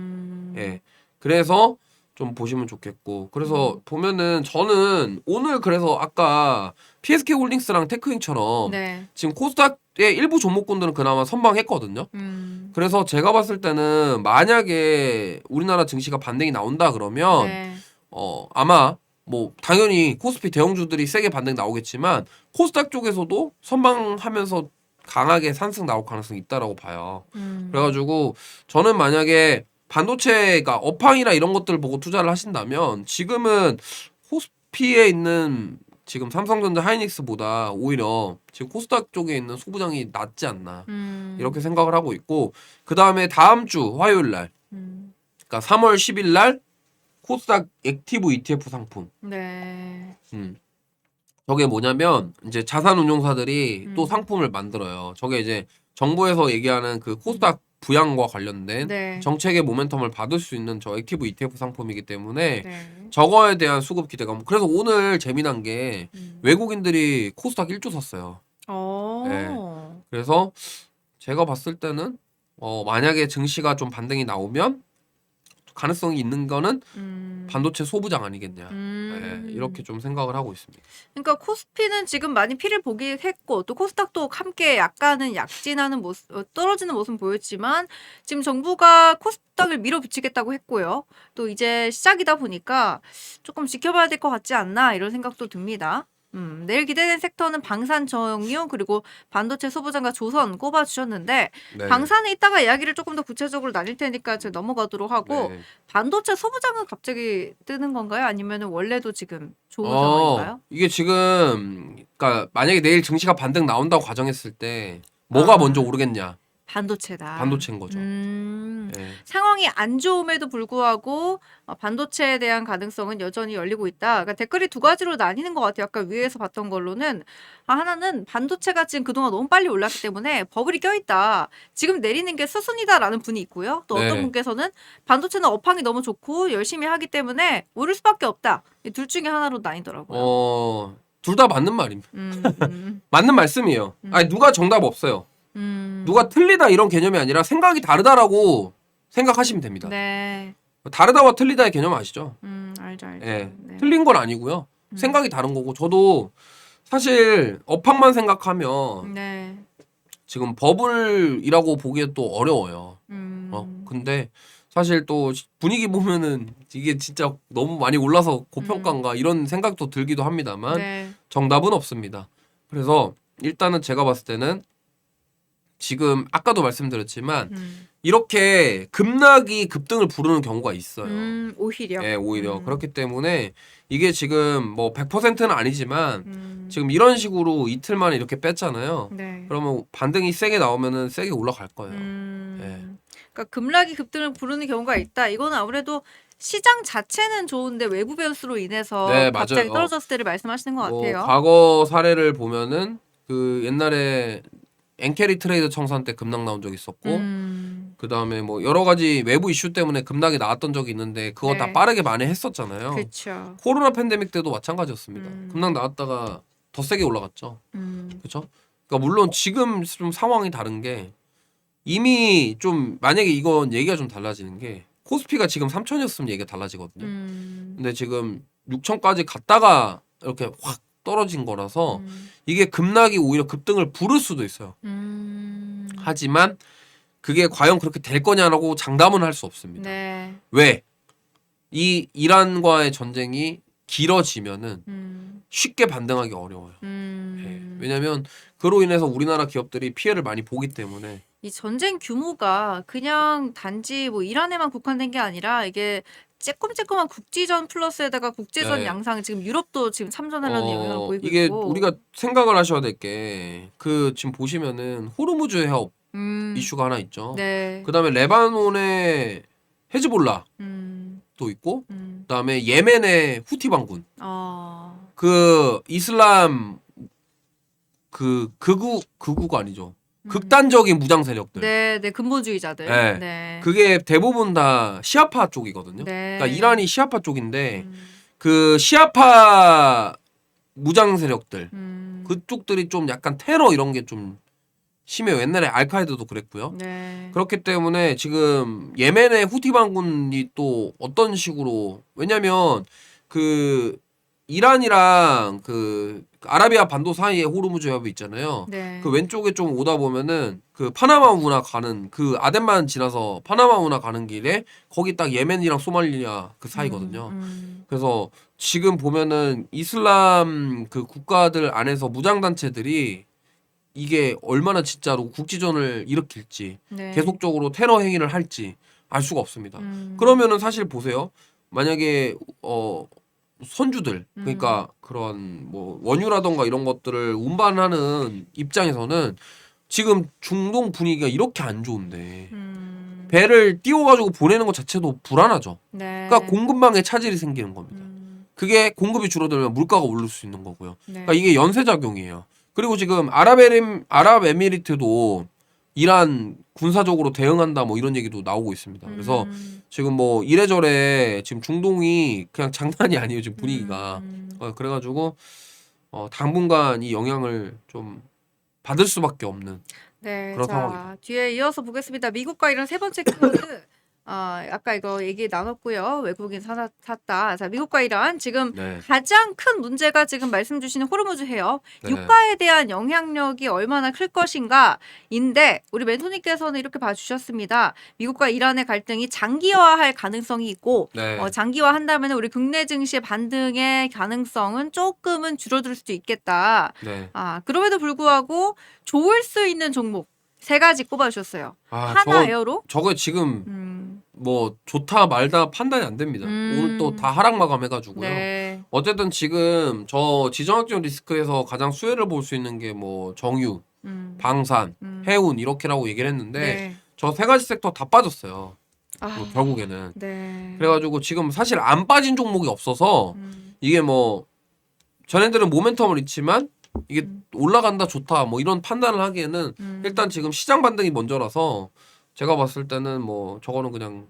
[SPEAKER 2] 예. 그래서 좀 보시면 좋겠고. 그래서 보면은 저는 오늘 그래서 아까 PSK 홀딩스랑 테크윙처럼
[SPEAKER 1] 네.
[SPEAKER 2] 지금 코스닥의 일부 종목군들은 그나마 선방했거든요. 그래서 제가 봤을 때는 만약에 우리나라 증시가 반등이 나온다 그러면
[SPEAKER 1] 네.
[SPEAKER 2] 아마 뭐 당연히 코스피 대형주들이 세게 반등 나오겠지만 코스닥 쪽에서도 선방하면서 강하게 상승 나올 가능성이 있다라고 봐요. 그래가지고 저는 만약에 반도체가 업황이나 이런 것들 보고 투자를 하신다면 지금은 코스피에 있는 지금 삼성전자 하이닉스보다 오히려 지금 코스닥 쪽에 있는 소부장이 낫지 않나 이렇게 생각을 하고 있고 그 다음에 다음 주 화요일 날 그러니까 3월 10일 날 코스닥 액티브 ETF 상품
[SPEAKER 1] 네.
[SPEAKER 2] 저게 뭐냐면 이제 자산운용사들이 또 상품을 만들어요. 저게 이제 정부에서 얘기하는 그 코스닥 부양과 관련된
[SPEAKER 1] 네.
[SPEAKER 2] 정책의 모멘텀을 받을 수 있는 저 액티브 ETF 상품이기 때문에
[SPEAKER 1] 네.
[SPEAKER 2] 저거에 대한 수급 기대감. 그래서 오늘 재미난 게 외국인들이 코스닥 1조 샀어요. 네. 그래서 제가 봤을 때는 만약에 증시가 좀 반등이 나오면 가능성이 있는 거는 반도체 소부장 아니겠냐. 네, 이렇게 좀 생각을 하고 있습니다.
[SPEAKER 1] 그러니까 코스피는 지금 많이 피를 보긴 했고 또 코스닥도 함께 약간은 약진하는 모습, 떨어지는 모습 보였지만 지금 정부가 코스닥을 밀어붙이겠다고 했고요. 또 이제 시작이다 보니까 조금 지켜봐야 될 것 같지 않나 이런 생각도 듭니다. 내일 기대된 섹터는 방산 정유 그리고 반도체 소부장과 조선 꼽아주셨는데
[SPEAKER 2] 네.
[SPEAKER 1] 방산에 이따가 이야기를 조금 더 구체적으로 나눌 테니까 제가 넘어가도록 하고
[SPEAKER 2] 네.
[SPEAKER 1] 반도체 소부장은 갑자기 뜨는 건가요? 아니면 원래도 지금 좋은 상황인가요?
[SPEAKER 2] 이게 지금 그러니까 만약에 내일 증시가 반등 나온다고 가정했을 때 뭐가 먼저 오르겠냐?
[SPEAKER 1] 반도체다.
[SPEAKER 2] 반도체인 거죠. 예.
[SPEAKER 1] 상황이 안 좋음에도 불구하고 반도체에 대한 가능성은 여전히 열리고 있다. 그러니까 댓글이 두 가지로 나뉘는 것 같아요. 아까 위에서 봤던 걸로는 하나는 반도체가 지금 그동안 너무 빨리 올랐기 때문에 버블이 껴있다. 지금 내리는 게 수순이다라는 분이 있고요. 또 어떤
[SPEAKER 2] 네.
[SPEAKER 1] 분께서는 반도체는 업황이 너무 좋고 열심히 하기 때문에 오를 수밖에 없다. 이 둘 중에 하나로 나뉘더라고요.
[SPEAKER 2] 둘 다 맞는 말입니다.
[SPEAKER 1] 음,
[SPEAKER 2] 맞는 말씀이에요. 아니 누가 정답 없어요.
[SPEAKER 1] 음.
[SPEAKER 2] 누가 틀리다 이런 개념이 아니라 생각이 다르다라고 생각하시면 됩니다.
[SPEAKER 1] 네.
[SPEAKER 2] 다르다와 틀리다의 개념 아시죠?
[SPEAKER 1] 알죠.
[SPEAKER 2] 예.
[SPEAKER 1] 네.
[SPEAKER 2] 틀린 건 아니고요. 생각이 다른 거고 저도 사실 업황만 생각하면
[SPEAKER 1] 네.
[SPEAKER 2] 지금 버블이라고 보기에 또 어려워요. 근데 사실 또 분위기 보면은 이게 진짜 너무 많이 올라서 고평가인가 이런 생각도 들기도 합니다만
[SPEAKER 1] 네.
[SPEAKER 2] 정답은 없습니다. 그래서 일단은 제가 봤을 때는 지금 아까도 말씀드렸지만 이렇게 급락이 급등을 부르는 경우가 있어요.
[SPEAKER 1] 오히려.
[SPEAKER 2] 예, 오히려 그렇기 때문에 이게 지금 뭐 100%는 아니지만 지금
[SPEAKER 1] 음.
[SPEAKER 2] 이런 식으로 이틀 만에 이렇게 뺐잖아요.
[SPEAKER 1] 네.
[SPEAKER 2] 그러면 반등이 세게 나오면은 세게 올라갈 거예요.
[SPEAKER 1] 그러니까 급락이 급등을 부르는 경우가 있다. 이거는 아무래도 시장 자체는 좋은데 외부 변수로 인해서
[SPEAKER 2] 네,
[SPEAKER 1] 갑자기
[SPEAKER 2] 맞아요.
[SPEAKER 1] 떨어졌을 때를 말씀하시는 것
[SPEAKER 2] 뭐
[SPEAKER 1] 같아요.
[SPEAKER 2] 과거 사례를 보면은 그 옛날에 엔캐리 트레이드 청산 때 급락 나온 적 있었고 그 다음에 뭐 여러 가지 외부 이슈 때문에 급락이 나왔던 적이 있는데 그거 다
[SPEAKER 1] 네.
[SPEAKER 2] 빠르게 만회했었잖아요.
[SPEAKER 1] 그렇죠.
[SPEAKER 2] 코로나 팬데믹 때도 마찬가지였습니다.
[SPEAKER 1] 음.
[SPEAKER 2] 급락 나왔다가 더 세게 올라갔죠.
[SPEAKER 1] 음.
[SPEAKER 2] 그렇죠? 그러니까 물론 지금 좀 상황이 다른 게 이미 좀 만약에 이건 얘기가 좀 달라지는 게 코스피가 지금 3천이었으면 얘기가 달라지거든요. 근데 지금 6천까지 갔다가 이렇게 확 떨어진 거라서 이게 급락이 오히려 급등을 부를 수도 있어요. 하지만 그게 과연 그렇게 될 거냐라고 장담은 할 수 없습니다.
[SPEAKER 1] 네.
[SPEAKER 2] 왜? 이 이란과의 전쟁이 길어지면은 쉽게 반등하기 어려워요. 예. 왜냐면 그로 인해서 우리나라 기업들이 피해를 많이 보기 때문에
[SPEAKER 1] 이 전쟁 규모가 그냥 단지 뭐 이란에만 국한된 게 아니라 이게 쬐꼼쬐꼼한 국지전 플러스에다가 국제전
[SPEAKER 2] 네.
[SPEAKER 1] 양상 지금 유럽도 지금 참전하려는 영향을 보이고
[SPEAKER 2] 이게
[SPEAKER 1] 있고.
[SPEAKER 2] 우리가 생각을 하셔야 될 게 그 지금 보시면은 호르무즈 해협 이슈가 하나 있죠.
[SPEAKER 1] 네.
[SPEAKER 2] 그다음에 레바논의 헤즈볼라
[SPEAKER 1] 음.
[SPEAKER 2] 도 있고
[SPEAKER 1] 음.
[SPEAKER 2] 그다음에 예멘의 후티 반군
[SPEAKER 1] 어.
[SPEAKER 2] 그 이슬람 그 극우가 아니죠. 극단적인 무장 세력들.
[SPEAKER 1] 네, 네, 근본주의자들.
[SPEAKER 2] 네.
[SPEAKER 1] 네.
[SPEAKER 2] 그게 대부분 다 시아파 쪽이거든요.
[SPEAKER 1] 네.
[SPEAKER 2] 그러니까 이란이 시아파 쪽인데
[SPEAKER 1] 음.
[SPEAKER 2] 그 시아파 무장 세력들
[SPEAKER 1] 음.
[SPEAKER 2] 그쪽들이 좀 약간 테러 이런 게 좀 심해요. 옛날에 알카에드도 그랬고요.
[SPEAKER 1] 네.
[SPEAKER 2] 그렇기 때문에 지금 예멘의 후티 반군이 또 어떤 식으로 왜냐면 그 이란이랑 그 아라비아 반도 사이에 호르무즈 해협이 있잖아요.
[SPEAKER 1] 네.
[SPEAKER 2] 그 왼쪽에 좀 오다 보면은 그 파나마 운하 가는 그 아덴만 지나서 파나마 운하 가는 길에 거기 딱 예멘이랑 소말리아 그 사이거든요. 그래서 지금 보면은 이슬람 그 국가들 안에서 무장 단체들이 이게 얼마나 진짜로 국지전을 일으킬지
[SPEAKER 1] 네.
[SPEAKER 2] 계속적으로 테러 행위를 할지 알 수가 없습니다.
[SPEAKER 1] 음.
[SPEAKER 2] 그러면은 사실 보세요. 만약에 선주들 그러니까 그런 뭐 원유라던가 이런 것들을 운반하는 입장에서는 지금 중동 분위기가 이렇게 안 좋은데 배를 띄워가지고 보내는 것 자체도 불안하죠.
[SPEAKER 1] 네.
[SPEAKER 2] 그러니까 공급망에 차질이 생기는 겁니다. 그게 공급이 줄어들면 물가가 오를 수 있는 거고요.
[SPEAKER 1] 네.
[SPEAKER 2] 그러니까 이게 연쇄작용이에요. 그리고 지금 아랍에미리트도 이란 군사적으로 대응한다 뭐 이런 얘기도 나오고 있습니다. 그래서 지금 뭐 이래저래 지금 중동이 그냥 장난이 아니에요. 지금 분위기가. 그래가지고 당분간 이 영향을 좀 받을 수밖에 없는
[SPEAKER 1] 네,
[SPEAKER 2] 그런
[SPEAKER 1] 자,
[SPEAKER 2] 상황이다.
[SPEAKER 1] 뒤에 이어서 보겠습니다. 미국과 이란 세 번째 키워드. 아까 이거 얘기 나눴고요. 외국인 샀다. 자, 미국과 이란 지금
[SPEAKER 2] 네.
[SPEAKER 1] 가장 큰 문제가 지금 말씀 주시는 호르무즈 해협.
[SPEAKER 2] 네.
[SPEAKER 1] 유가에 대한 영향력이 얼마나 클 것인가인데 우리 멘토님께서는 이렇게 봐주셨습니다. 미국과 이란의 갈등이 장기화할 가능성이 있고
[SPEAKER 2] 네.
[SPEAKER 1] 장기화한다면 우리 국내 증시의 반등의 가능성은 조금은 줄어들 수도 있겠다.
[SPEAKER 2] 네.
[SPEAKER 1] 그럼에도 불구하고 좋을 수 있는 종목 세 가지 꼽아주셨어요. 하나 에어로?
[SPEAKER 2] 저거 지금 뭐 좋다 말다 판단이 안 됩니다. 오늘 또 다 하락 마감해가지고요.
[SPEAKER 1] 네.
[SPEAKER 2] 어쨌든 지금 저 지정학적 리스크에서 가장 수혜를 볼 수 있는 게 뭐 정유, 방산, 해운 이렇게라고 얘기를 했는데
[SPEAKER 1] 네.
[SPEAKER 2] 저 세 가지 섹터 다 빠졌어요.
[SPEAKER 1] 아,
[SPEAKER 2] 결국에는.
[SPEAKER 1] 네.
[SPEAKER 2] 그래가지고 지금 사실 안 빠진 종목이 없어서 이게 뭐 전애들은 모멘텀을 잃지만 이게 올라간다 좋다 뭐 이런 판단을 하기에는 일단 지금 시장 반등이 먼저라서 제가 봤을 때는 뭐 저거는 그냥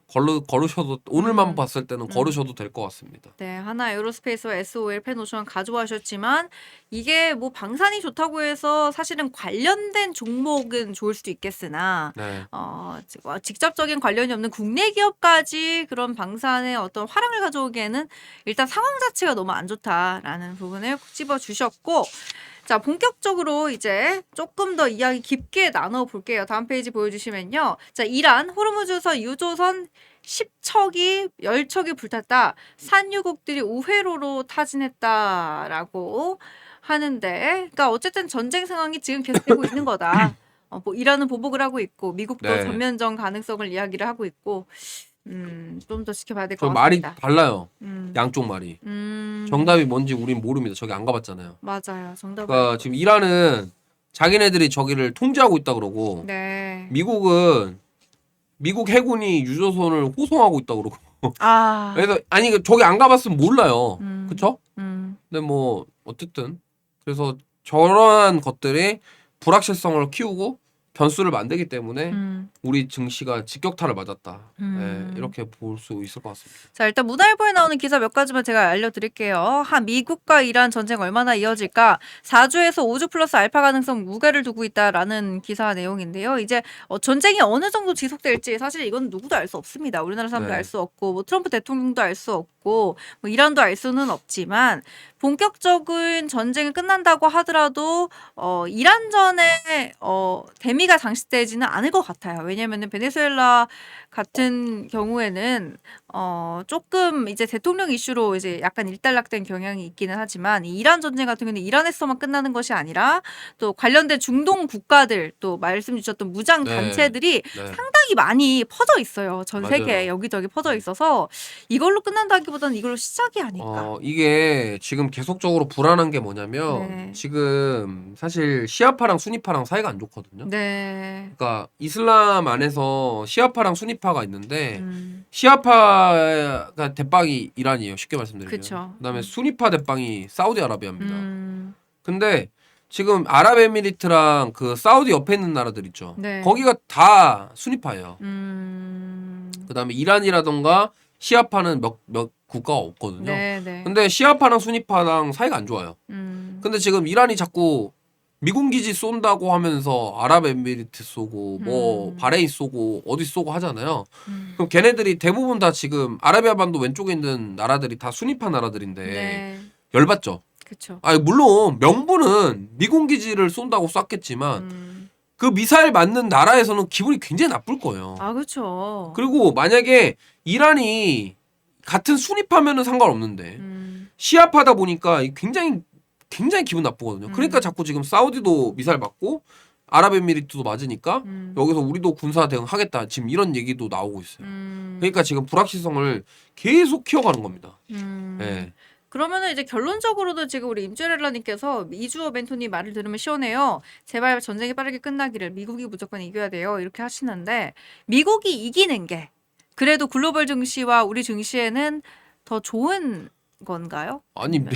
[SPEAKER 2] 걸으셔도 오늘만 봤을 때는 걸으셔도 될 것 같습니다.
[SPEAKER 1] 네, 하나 에어로스페이스와 SOL 펜오션 가져와셨지만 이게 뭐 방산이 좋다고 해서 사실은 관련된 종목은 좋을 수도 있겠으나
[SPEAKER 2] 네.
[SPEAKER 1] 직접적인 관련이 없는 국내 기업까지 그런 방산의 어떤 화랑을 가져오기에는 일단 상황 자체가 너무 안 좋다라는 부분을 콕 집어 주셨고 자, 본격적으로 이제 조금 더 이야기 깊게 나눠볼게요. 다음 페이지 보여주시면요. 자, 이란, 호르무즈선, 유조선 10척이 10척이 불탔다. 산유국들이 우회로로 타진했다라고 하는데 그러니까 어쨌든 전쟁 상황이 지금 계속되고 있는 거다. 뭐 이란은 보복을 하고 있고 미국도
[SPEAKER 2] 네.
[SPEAKER 1] 전면전 가능성을 이야기를 하고 있고 좀 더 지켜봐야 될 것
[SPEAKER 2] 저 말이
[SPEAKER 1] 같습니다.
[SPEAKER 2] 달라요.
[SPEAKER 1] 음,
[SPEAKER 2] 양쪽 말이.
[SPEAKER 1] 음,
[SPEAKER 2] 정답이 뭔지 우린 모릅니다. 저기 안 가봤잖아요.
[SPEAKER 1] 맞아요. 정답은
[SPEAKER 2] 그러니까 지금 이란은 자기네들이 저기를 통제하고 있다 그러고
[SPEAKER 1] 네.
[SPEAKER 2] 미국은 미국 해군이 유조선을 호송하고 있다 그러고
[SPEAKER 1] 아,
[SPEAKER 2] 그래서 아니 저기 안 가봤으면 몰라요.
[SPEAKER 1] 음.
[SPEAKER 2] 그쵸?
[SPEAKER 1] 음.
[SPEAKER 2] 근데 뭐 어쨌든 그래서 저러한 것들이 불확실성을 키우고 변수를 만들기 때문에 우리 증시가 직격탄을 맞았다. 네, 이렇게 볼 수 있을 것 같습니다.
[SPEAKER 1] 자, 일단 문화일보에 나오는 기사 몇 가지만 제가 알려드릴게요. 미국과 이란 전쟁 얼마나 이어질까? 4주에서 5주 플러스 알파 가능성 무게를 두고 있다라는 기사 내용인데요. 이제 전쟁이 어느 정도 지속될지 사실 이건 누구도 알 수 없습니다. 우리나라 사람도
[SPEAKER 2] 네.
[SPEAKER 1] 알 수 없고 뭐 트럼프 대통령도 알 수 없고 뭐 이란도 알 수는 없지만 본격적인 전쟁이 끝난다고 하더라도 이란전에 대미가 장식되지는 않을 것 같아요. 왜냐하면 베네수엘라 같은 경우에는 조금 이제 대통령 이슈로 이제 약간 일단락된 경향이 있기는 하지만 이 이란 전쟁 같은 경우는 이란에서만 끝나는 것이 아니라 또 관련된 중동 국가들 또 말씀 주셨던 무장
[SPEAKER 2] 네.
[SPEAKER 1] 단체들이
[SPEAKER 2] 네.
[SPEAKER 1] 상당히 많이 퍼져 있어요. 전
[SPEAKER 2] 맞아요.
[SPEAKER 1] 세계에 여기저기 퍼져 있어서 이걸로 끝난다기보다는 이걸로 시작이 아닐까.
[SPEAKER 2] 이게 지금 계속적으로 불안한 게 뭐냐면
[SPEAKER 1] 네.
[SPEAKER 2] 지금 사실 시아파랑 수니파랑 사이가 안 좋거든요.
[SPEAKER 1] 네.
[SPEAKER 2] 그러니까 이슬람 안에서 시아파랑 수니파가 있는데
[SPEAKER 1] 음.
[SPEAKER 2] 시아파가 대빵이 이란이에요. 쉽게 말씀드리면.
[SPEAKER 1] 그쵸.
[SPEAKER 2] 그다음에 수니파 대빵이 사우디아라비아입니다.
[SPEAKER 1] 음.
[SPEAKER 2] 근데 지금 아랍에미리트랑 그 사우디 옆에 있는 나라들 있죠.
[SPEAKER 1] 네.
[SPEAKER 2] 거기가 다 수니파예요.
[SPEAKER 1] 음.
[SPEAKER 2] 그다음에 이란이라던가 시아파는 몇 국가가 없거든요.
[SPEAKER 1] 네, 네.
[SPEAKER 2] 근데 시아파랑 수니파랑 사이가 안 좋아요. 근데 지금 이란이 자꾸 미군 기지 쏜다고 하면서 아랍에미리트 쏘고 뭐 바레인 쏘고 어디 쏘고 하잖아요. 그럼 걔네들이 대부분 다 지금 아라비아 반도 왼쪽에 있는 나라들이 다 수니파 나라들인데
[SPEAKER 1] 네.
[SPEAKER 2] 열받죠.
[SPEAKER 1] 그쵸.
[SPEAKER 2] 아니 물론 명분은 미군 기지를 쏜다고 쐈겠지만 그 미사일 맞는 나라에서는 기분이 굉장히 나쁠 거예요.
[SPEAKER 1] 아, 그쵸.
[SPEAKER 2] 그리고 만약에 이란이 같은 수니파면은 상관없는데
[SPEAKER 1] 음.
[SPEAKER 2] 시아파다 보니까 굉장히 기분 나쁘거든요. 그러니까 자꾸 지금 사우디도 미사일 맞고 아랍에미리트도 맞으니까 여기서 우리도 군사 대응하겠다. 지금 이런 얘기도 나오고 있어요. 그러니까 지금 불확실성을 계속 키워가는 겁니다. 네.
[SPEAKER 1] 그러면은 이제 결론적으로도 지금 우리 임주렐라님께서 이주호 멘토님 말을 들으면 시원해요. 제발 전쟁이 빠르게 끝나기를 미국이 무조건 이겨야 돼요. 이렇게 하시는데 미국이 이기는 게 그래도 글로벌 증시와 우리 증시에는 더 좋은 건가요?
[SPEAKER 2] 아니
[SPEAKER 1] 네.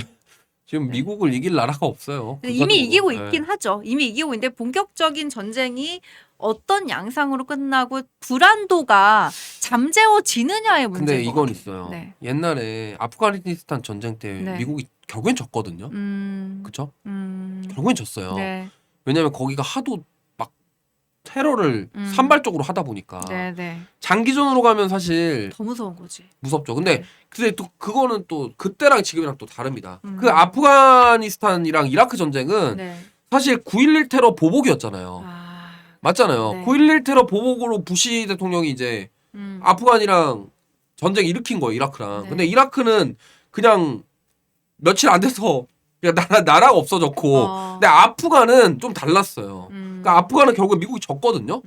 [SPEAKER 2] 지금 미국을 이길 나라가 없어요.
[SPEAKER 1] 근데 이미 이기고
[SPEAKER 2] 군사적으로.
[SPEAKER 1] 있긴 하죠. 이미 이기고 있는데 본격적인 전쟁이 어떤 양상으로 끝나고 불안도가 잠재워지느냐의 문제인
[SPEAKER 2] 근데
[SPEAKER 1] 것
[SPEAKER 2] 이건
[SPEAKER 1] 같아요.
[SPEAKER 2] 있어요.
[SPEAKER 1] 네.
[SPEAKER 2] 옛날에 아프가니스탄 전쟁 때
[SPEAKER 1] 네.
[SPEAKER 2] 미국이 결국엔 졌거든요. 그쵸? 결국엔 졌어요.
[SPEAKER 1] 네.
[SPEAKER 2] 왜냐면 거기가 하도 막 테러를 산발적으로 하다 보니까
[SPEAKER 1] 네, 네.
[SPEAKER 2] 장기전으로 가면 사실
[SPEAKER 1] 더 무서운 거지.
[SPEAKER 2] 무섭죠. 근데
[SPEAKER 1] 네.
[SPEAKER 2] 또 그거는 또 그때랑 지금이랑 또 다릅니다. 그 아프가니스탄이랑 이라크 전쟁은
[SPEAKER 1] 네.
[SPEAKER 2] 사실 9.11 테러 보복이었잖아요. 맞잖아요.
[SPEAKER 1] 네.
[SPEAKER 2] 9.11 테러 보복으로 부시 대통령이 이제 아프간이랑 전쟁 일으킨 거예요, 이라크랑.
[SPEAKER 1] 네.
[SPEAKER 2] 근데 이라크는 그냥 며칠 안 돼서 그냥 나라가 없어졌고. 근데 아프간은 좀 달랐어요. 그러니까 아프간은 결국 미국이 졌거든요.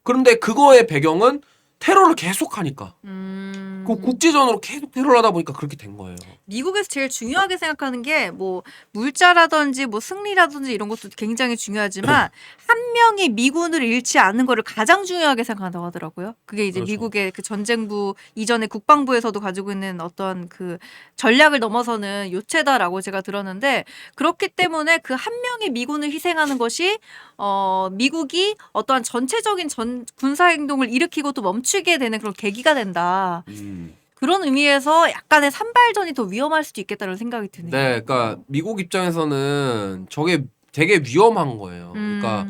[SPEAKER 2] 그런데 그거의 배경은 테러를 계속하니까. 그 국제전으로 계속 테러를 하다 보니까 그렇게 된 거예요.
[SPEAKER 1] 미국에서 제일 중요하게 생각하는 게 뭐 물자라든지 뭐 승리라든지 이런 것도 굉장히 중요하지만 한 명이 미군을 잃지 않는 거를 가장 중요하게 생각한다고 하더라고요. 그게 이제
[SPEAKER 2] 그렇죠.
[SPEAKER 1] 미국의 그 전쟁부 이전에 국방부에서도 가지고 있는 어떤 그 전략을 넘어서는 요체다라고 제가 들었는데 그렇기 때문에 그 한 명의 미군을 희생하는 것이 미국이 어떠한 전체적인 군사 행동을 일으키고 또 멈추게 되는 그런 계기가 된다. 그런 의미에서 약간의 산발전이 더 위험할 수도 있겠다는 생각이 드네요.
[SPEAKER 2] 네, 그러니까 미국 입장에서는 저게 되게 위험한 거예요. 그러니까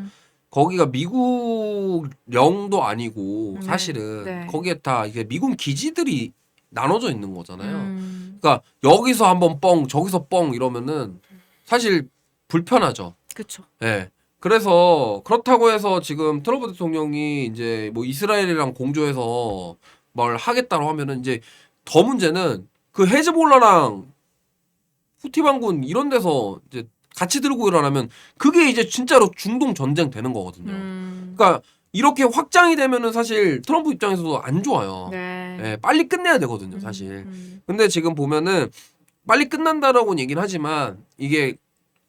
[SPEAKER 2] 거기가 미국령도 아니고
[SPEAKER 1] 네,
[SPEAKER 2] 사실은
[SPEAKER 1] 네.
[SPEAKER 2] 거기에 다 이게 미군 기지들이 나눠져 있는 거잖아요. 그러니까 여기서 한번 뻥, 저기서 뻥 이러면은 사실 불편하죠.
[SPEAKER 1] 그렇죠.
[SPEAKER 2] 예. 그래서 그렇다고 해서 지금 트럼프 대통령이 이제 뭐 이스라엘이랑 공조해서 뭘 하겠다고 하면은 이제 더 문제는 그 헤즈볼라랑 후티 반군 이런 데서 이제 같이 들고 일어나면 그게 이제 진짜로 중동 전쟁 되는 거거든요. 그러니까 이렇게 확장이 되면은 사실 트럼프 입장에서도 안 좋아요.
[SPEAKER 1] 네.
[SPEAKER 2] 예, 빨리 끝내야 되거든요, 사실. 근데 지금 보면은 빨리 끝난다라고는 얘기는 하지만 이게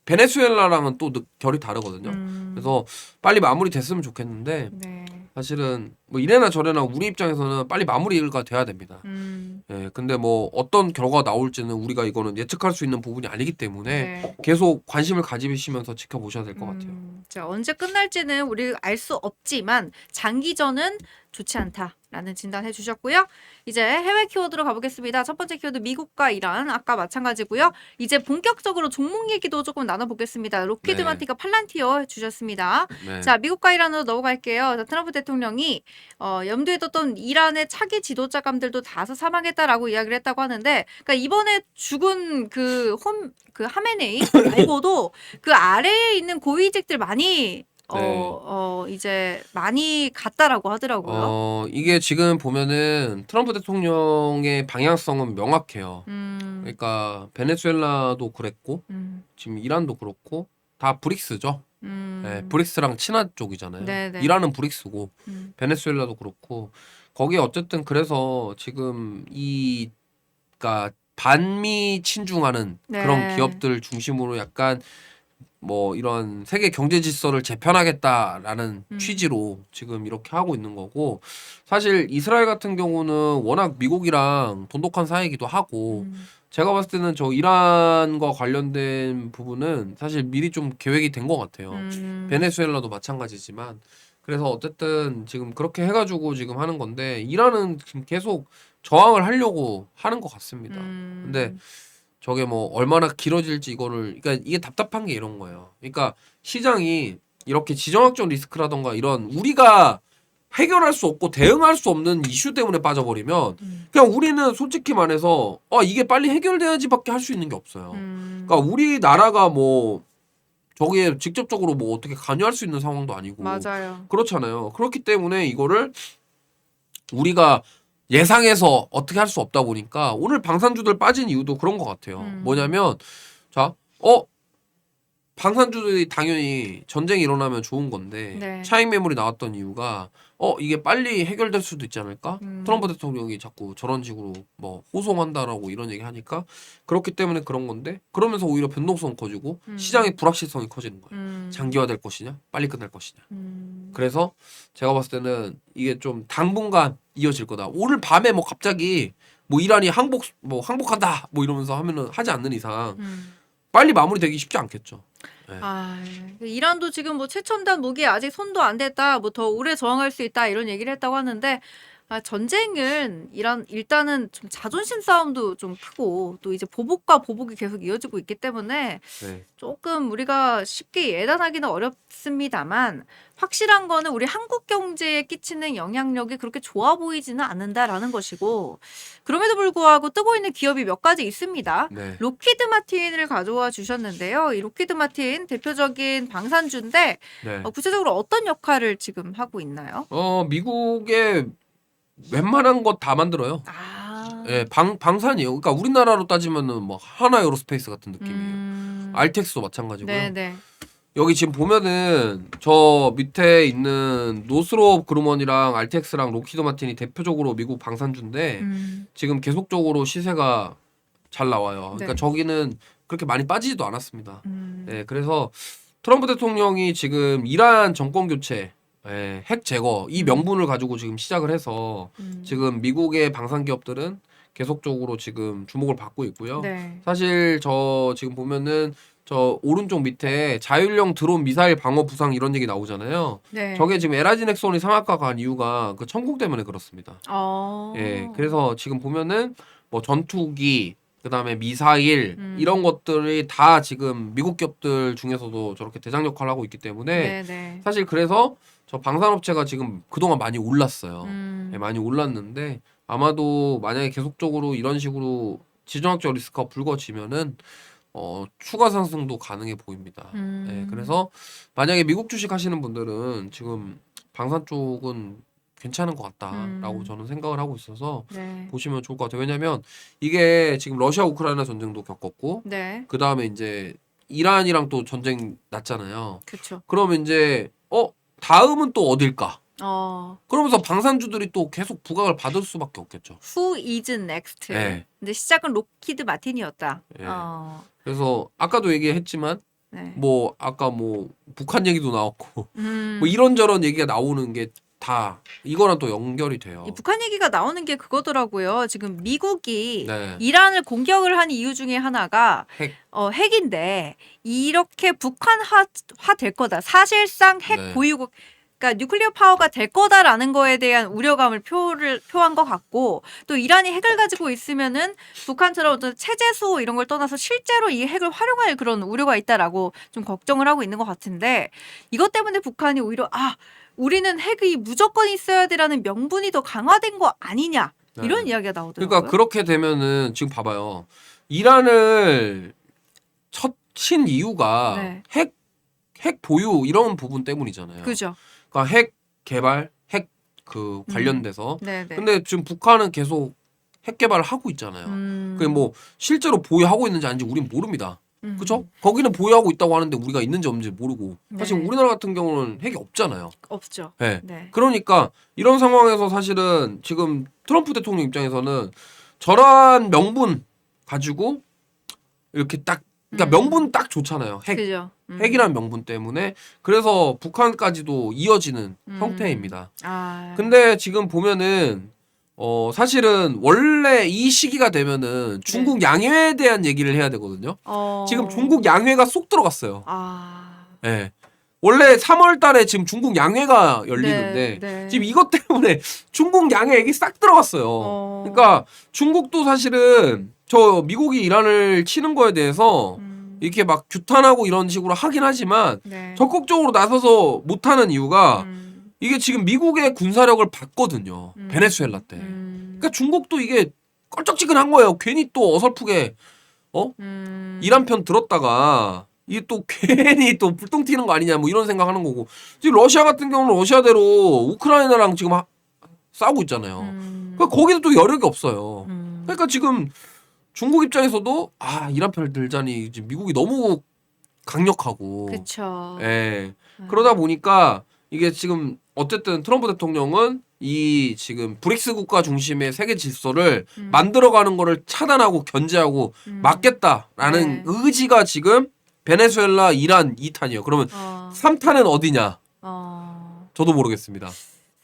[SPEAKER 2] 베네수엘라랑은 또 결이 다르거든요. 그래서 빨리 마무리 됐으면 좋겠는데
[SPEAKER 1] 네.
[SPEAKER 2] 사실은 뭐 이래나 저래나 우리 입장에서는 빨리 마무리가 돼야 됩니다. 예, 근데 뭐 어떤 결과가 나올지는 우리가 이거는 예측할 수 있는 부분이 아니기 때문에
[SPEAKER 1] 네.
[SPEAKER 2] 계속 관심을 가지시면서 지켜보셔야 될 것 같아요.
[SPEAKER 1] 자, 언제 끝날지는 우리가 알 수 없지만 장기전은 좋지 않다라는 진단해 주셨고요. 이제 해외 키워드로 가보겠습니다. 첫 번째 키워드 미국과 이란 아까 마찬가지고요. 이제 본격적으로 종목 얘기도 조금 나눠보겠습니다. 로키드
[SPEAKER 2] 네.
[SPEAKER 1] 마틴과 팔란티어 해주셨습니다.
[SPEAKER 2] 네.
[SPEAKER 1] 자, 미국과 이란으로 넘어갈게요. 자, 트럼프 대통령이 염두에 뒀던 이란의 차기 지도자감들도 다수 사망했다라고 이야기를 했다고 하는데, 그러니까 이번에 죽은 그 하메네이 말고도 그 아래에 있는 고위직들 많이 이제 많이 갔다라고 하더라고요.
[SPEAKER 2] 이게 지금 보면은 트럼프 대통령의 방향성은 명확해요.
[SPEAKER 1] 음,
[SPEAKER 2] 그러니까 베네수엘라도 그랬고
[SPEAKER 1] 음,
[SPEAKER 2] 지금 이란도 그렇고 다 브릭스죠. 네,
[SPEAKER 1] 음,
[SPEAKER 2] 브릭스랑 친한 쪽이잖아요.
[SPEAKER 1] 네네.
[SPEAKER 2] 이란은 브릭스고
[SPEAKER 1] 음,
[SPEAKER 2] 베네수엘라도 그렇고 거기에 어쨌든 그래서 지금 그러니까 반미 친중하는
[SPEAKER 1] 네.
[SPEAKER 2] 그런 기업들 중심으로 약간 뭐 이런 세계 경제 질서를 재편하겠다라는 취지로 지금 이렇게 하고 있는 거고 사실 이스라엘 같은 경우는 워낙 미국이랑 돈독한 사이이기도 하고 제가 봤을 때는 저 이란과 관련된 부분은 사실 미리 좀 계획이 된 것 같아요. 베네수엘라도 마찬가지지만 그래서 어쨌든 지금 그렇게 해가지고 지금 하는 건데 이란은 지금 계속 저항을 하려고 하는 것 같습니다. 근데 저게 뭐 얼마나 길어질지 이거를 그러니까 이게 답답한 게 이런 거예요. 그러니까 시장이 이렇게 지정학적 리스크라던가 이런 우리가 해결할 수 없고 대응할 수 없는 이슈 때문에 빠져버리면 그냥 우리는 솔직히 말해서 이게 빨리 해결돼야지밖에 할 수 있는 게 없어요. 그러니까 우리나라가 뭐 저기에 직접적으로 뭐 어떻게 관여할 수 있는 상황도 아니고
[SPEAKER 1] 맞아요.
[SPEAKER 2] 그렇잖아요. 그렇기 때문에 이거를 우리가 예상해서 어떻게 할 수 없다 보니까 오늘 방산주들 빠진 이유도 그런 것 같아요. 뭐냐면 자, 방산주들이 당연히 전쟁이 일어나면 좋은 건데
[SPEAKER 1] 네.
[SPEAKER 2] 차익 매물이 나왔던 이유가 이게 빨리 해결될 수도 있지 않을까? 트럼프 대통령이 자꾸 저런 식으로 뭐 호송한다라고 이런 얘기 하니까 그렇기 때문에 그런 건데 그러면서 오히려 변동성 커지고 시장의 불확실성이 커지는 거예요. 장기화될 것이냐? 빨리 끝날 것이냐? 그래서 제가 봤을 때는 이게 좀 당분간 이어질 거다. 오늘 밤에 뭐 갑자기 뭐 이란이 항복한다 뭐 이러면서 하면은 하지 않는 이상 빨리 마무리되기 쉽지 않겠죠. 네.
[SPEAKER 1] 이란도 지금 뭐 최첨단 무기에 아직 손도 안 댔다, 뭐 더 오래 저항할 수 있다 이런 얘기를 했다고 하는데 전쟁은 일단은 좀 자존심 싸움도 좀 크고 또 이제 보복과 보복이 계속 이어지고 있기 때문에
[SPEAKER 2] 네.
[SPEAKER 1] 조금 우리가 쉽게 예단하기는 어렵습니다만 확실한 거는 우리 한국 경제에 끼치는 영향력이 그렇게 좋아 보이지는 않는다라는 것이고 그럼에도 불구하고 뜨고 있는 기업이 몇 가지 있습니다.
[SPEAKER 2] 네.
[SPEAKER 1] 로키드 마틴을 가져와 주셨는데요. 이 로키드 마틴 대표적인 방산주인데
[SPEAKER 2] 네.
[SPEAKER 1] 구체적으로 어떤 역할을 지금 하고 있나요?
[SPEAKER 2] 미국의 웬만한 것 다 만들어요. 예, 방산이에요. 그러니까 우리나라로 따지면은 뭐 하나 에어로스페이스 같은 느낌이에요. 알텍스도 마찬가지고요.
[SPEAKER 1] 네네.
[SPEAKER 2] 여기 지금 보면은 저 밑에 있는 노스롭 그루먼이랑 RTX랑 록히드 마틴이 대표적으로 미국 방산주인데 지금 계속적으로 시세가 잘 나와요. 그러니까
[SPEAKER 1] 네.
[SPEAKER 2] 저기는 그렇게 많이 빠지지도 않았습니다. 네, 그래서 트럼프 대통령이 지금 이란 정권 교체, 핵 제거 이 명분을 가지고 지금 시작을 해서 지금 미국의 방산 기업들은 계속적으로 지금 주목을 받고 있고요.
[SPEAKER 1] 네.
[SPEAKER 2] 사실 저 지금 보면은 저 오른쪽 밑에 자율형 드론 미사일 방어 부상 이런 얘기 나오잖아요.
[SPEAKER 1] 네.
[SPEAKER 2] 저게 지금 LG 넥슨이 상한가 간 이유가 그 천국 때문에 그렇습니다.
[SPEAKER 1] 어.
[SPEAKER 2] 예, 그래서 지금 보면은 뭐 전투기, 그다음에 미사일 이런 것들이 다 지금 미국 기업들 중에서도 저렇게 대장 역할을 하고 있기 때문에
[SPEAKER 1] 네네.
[SPEAKER 2] 사실 그래서 저 방산업체가 지금 그동안 많이 올랐어요. 예,
[SPEAKER 1] 음.
[SPEAKER 2] 많이 올랐는데 아마도 만약에 계속적으로 이런 식으로 지정학적 리스크가 불거지면은 추가 상승도 가능해 보입니다. 예, 그래서 만약에 미국 주식 하시는 분들은 지금 방산 쪽은 괜찮은 것 같다라고 저는 생각을 하고 있어서
[SPEAKER 1] 네.
[SPEAKER 2] 보시면 좋을 것 같아요. 왜냐면 이게 지금 러시아 우크라이나 전쟁도 겪었고
[SPEAKER 1] 네.
[SPEAKER 2] 그 다음에 이제 이란이랑 또 전쟁 났잖아요.
[SPEAKER 1] 그쵸.
[SPEAKER 2] 그러면 이제 다음은 또 어딜까?
[SPEAKER 1] 어.
[SPEAKER 2] 그러면서 방산주들이 또 계속 부각을 받을 수밖에 없겠죠.
[SPEAKER 1] Who is next?
[SPEAKER 2] 네.
[SPEAKER 1] 근데 시작은 록히드 마틴이었다.
[SPEAKER 2] 예.
[SPEAKER 1] 어.
[SPEAKER 2] 그래서 아까도 얘기했지만
[SPEAKER 1] 네.
[SPEAKER 2] 뭐 아까 뭐 북한 얘기도 나왔고
[SPEAKER 1] 음.
[SPEAKER 2] 뭐 이런저런 얘기가 나오는 게 다 이거랑 또 연결이 돼요.
[SPEAKER 1] 이 북한 얘기가 나오는 게 그거더라고요. 지금 미국이
[SPEAKER 2] 네.
[SPEAKER 1] 이란을 공격을 한 이유 중에 하나가
[SPEAKER 2] 핵.
[SPEAKER 1] 핵인데 이렇게 북한화 될 거다. 사실상 핵
[SPEAKER 2] 네.
[SPEAKER 1] 보유국 그러니까 뉴클리어 파워가 될 거다라는 거에 대한 우려감을 표한 것 같고 또 이란이 핵을 가지고 있으면은 북한처럼 어떤 체제 수호 이런 걸 떠나서 실제로 이 핵을 활용할 그런 우려가 있다라고 좀 걱정을 하고 있는 것 같은데 이것 때문에 북한이 오히려 우리는 핵이 무조건 있어야 돼라는 명분이 더 강화된 거 아니냐 이런
[SPEAKER 2] 네.
[SPEAKER 1] 이야기가 나오더라고요.
[SPEAKER 2] 그러니까 그렇게 되면은 지금 봐봐요. 이란을 친 이유가
[SPEAKER 1] 네.
[SPEAKER 2] 핵 보유 이런 부분 때문이잖아요.
[SPEAKER 1] 그죠.
[SPEAKER 2] 그러니까 핵 개발, 핵 그 관련돼서.
[SPEAKER 1] 네네.
[SPEAKER 2] 근데 지금 북한은 계속 핵 개발을 하고 있잖아요. 그게 뭐 실제로 보유하고 있는지 아닌지 우린 모릅니다. 그죠? 거기는 보유하고 있다고 하는데 우리가 있는지 없는지 모르고. 사실
[SPEAKER 1] 네.
[SPEAKER 2] 우리나라 같은 경우는 핵이 없잖아요.
[SPEAKER 1] 없죠.
[SPEAKER 2] 네.
[SPEAKER 1] 네.
[SPEAKER 2] 그러니까 이런 상황에서 사실은 지금 트럼프 대통령 입장에서는 저러한 명분 가지고 이렇게 딱 그러니까 명분 딱 좋잖아요.
[SPEAKER 1] 그죠.
[SPEAKER 2] 핵이라는 명분 때문에 그래서 북한까지도 이어지는 형태입니다. 근데 지금 보면은 사실은 원래 이 시기가 되면은 중국 양해에 대한 얘기를 해야 되거든요. 지금 중국 양해가 쏙 들어갔어요. 예. 원래 3월 달에 지금 중국 양회가 열리는데
[SPEAKER 1] 네.
[SPEAKER 2] 지금 이것 때문에 중국 양회 얘기 싹 들어갔어요. 그러니까 중국도 사실은 저 미국이 이란을 치는 거에 대해서 이렇게 막 규탄하고 이런 식으로 하긴 하지만
[SPEAKER 1] 네.
[SPEAKER 2] 적극적으로 나서서 못하는 이유가 이게 지금 미국의 군사력을 봤거든요. 베네수엘라 때. 그러니까 중국도 이게 껄쩍지근한 거예요. 괜히 또 어설프게 이란 편 들었다가 이게 또 괜히 또 불똥 튀는 거 아니냐 뭐 이런 생각하는 거고 지금 러시아 같은 경우는 러시아대로 우크라이나랑 지금 싸우고 있잖아요. 그러니까 거기도 또 여력이 없어요. 그러니까 지금 중국 입장에서도 이란 편을 들자니 지금 미국이 너무 강력하고
[SPEAKER 1] 그쵸.
[SPEAKER 2] 예. 그러다 보니까 이게 지금 어쨌든 트럼프 대통령은 이 지금 브릭스 국가 중심의 세계 질서를 만들어가는 거를 차단하고 견제하고 막겠다라는
[SPEAKER 1] 네.
[SPEAKER 2] 의지가 지금 베네수엘라, 이란 2탄이에요. 그러면 3탄은 어디냐? 저도 모르겠습니다.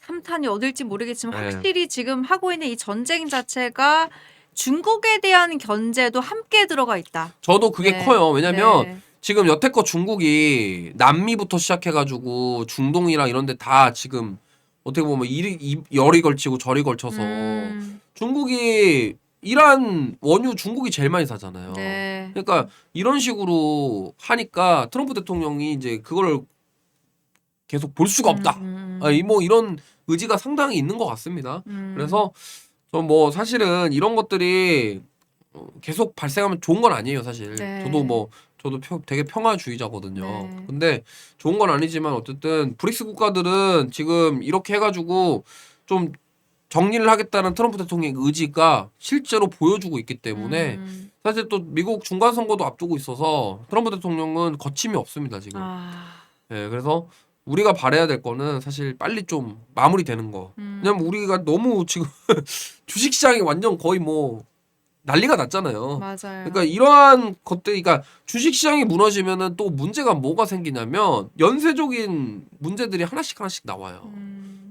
[SPEAKER 1] 3탄이 어딜지 모르겠지만
[SPEAKER 2] 네.
[SPEAKER 1] 확실히 지금 하고 있는 이 전쟁 자체가 중국에 대한 견제도 함께 들어가 있다.
[SPEAKER 2] 저도 그게
[SPEAKER 1] 네.
[SPEAKER 2] 커요. 왜냐면
[SPEAKER 1] 네.
[SPEAKER 2] 지금 여태껏 중국이 남미부터 시작해가지고 중동이랑 이런 데 다 지금 어떻게 보면 열이 걸치고 절이 걸쳐서 중국이 이란 원유 중국이 제일 많이 사잖아요.
[SPEAKER 1] 네.
[SPEAKER 2] 그러니까 이런 식으로 하니까 트럼프 대통령이 이제 그걸 계속 볼 수가 없다. 뭐 이런 의지가 상당히 있는 것 같습니다. 그래서 저 뭐 사실은 이런 것들이 계속 발생하면 좋은 건 아니에요, 사실.
[SPEAKER 1] 네.
[SPEAKER 2] 저도 되게 평화주의자거든요.
[SPEAKER 1] 네.
[SPEAKER 2] 근데 좋은 건 아니지만 어쨌든 브릭스 국가들은 지금 이렇게 해가지고 좀 정리를 하겠다는 트럼프 대통령의 의지가 실제로 보여주고 있기 때문에
[SPEAKER 1] 음.
[SPEAKER 2] 사실 또 미국 중간 선거도 앞두고 있어서 트럼프 대통령은 거침이 없습니다 지금. 예, 그래서 우리가 바라야 될 거는 사실 빨리 좀 마무리되는 거. 왜냐면 우리가 너무 지금 주식시장이 완전 거의 뭐 난리가 났잖아요.
[SPEAKER 1] 맞아요.
[SPEAKER 2] 그러니까 이러한 것들이, 그러니까 주식시장이 무너지면은 또 문제가 뭐가 생기냐면 연쇄적인 문제들이 하나씩 나와요.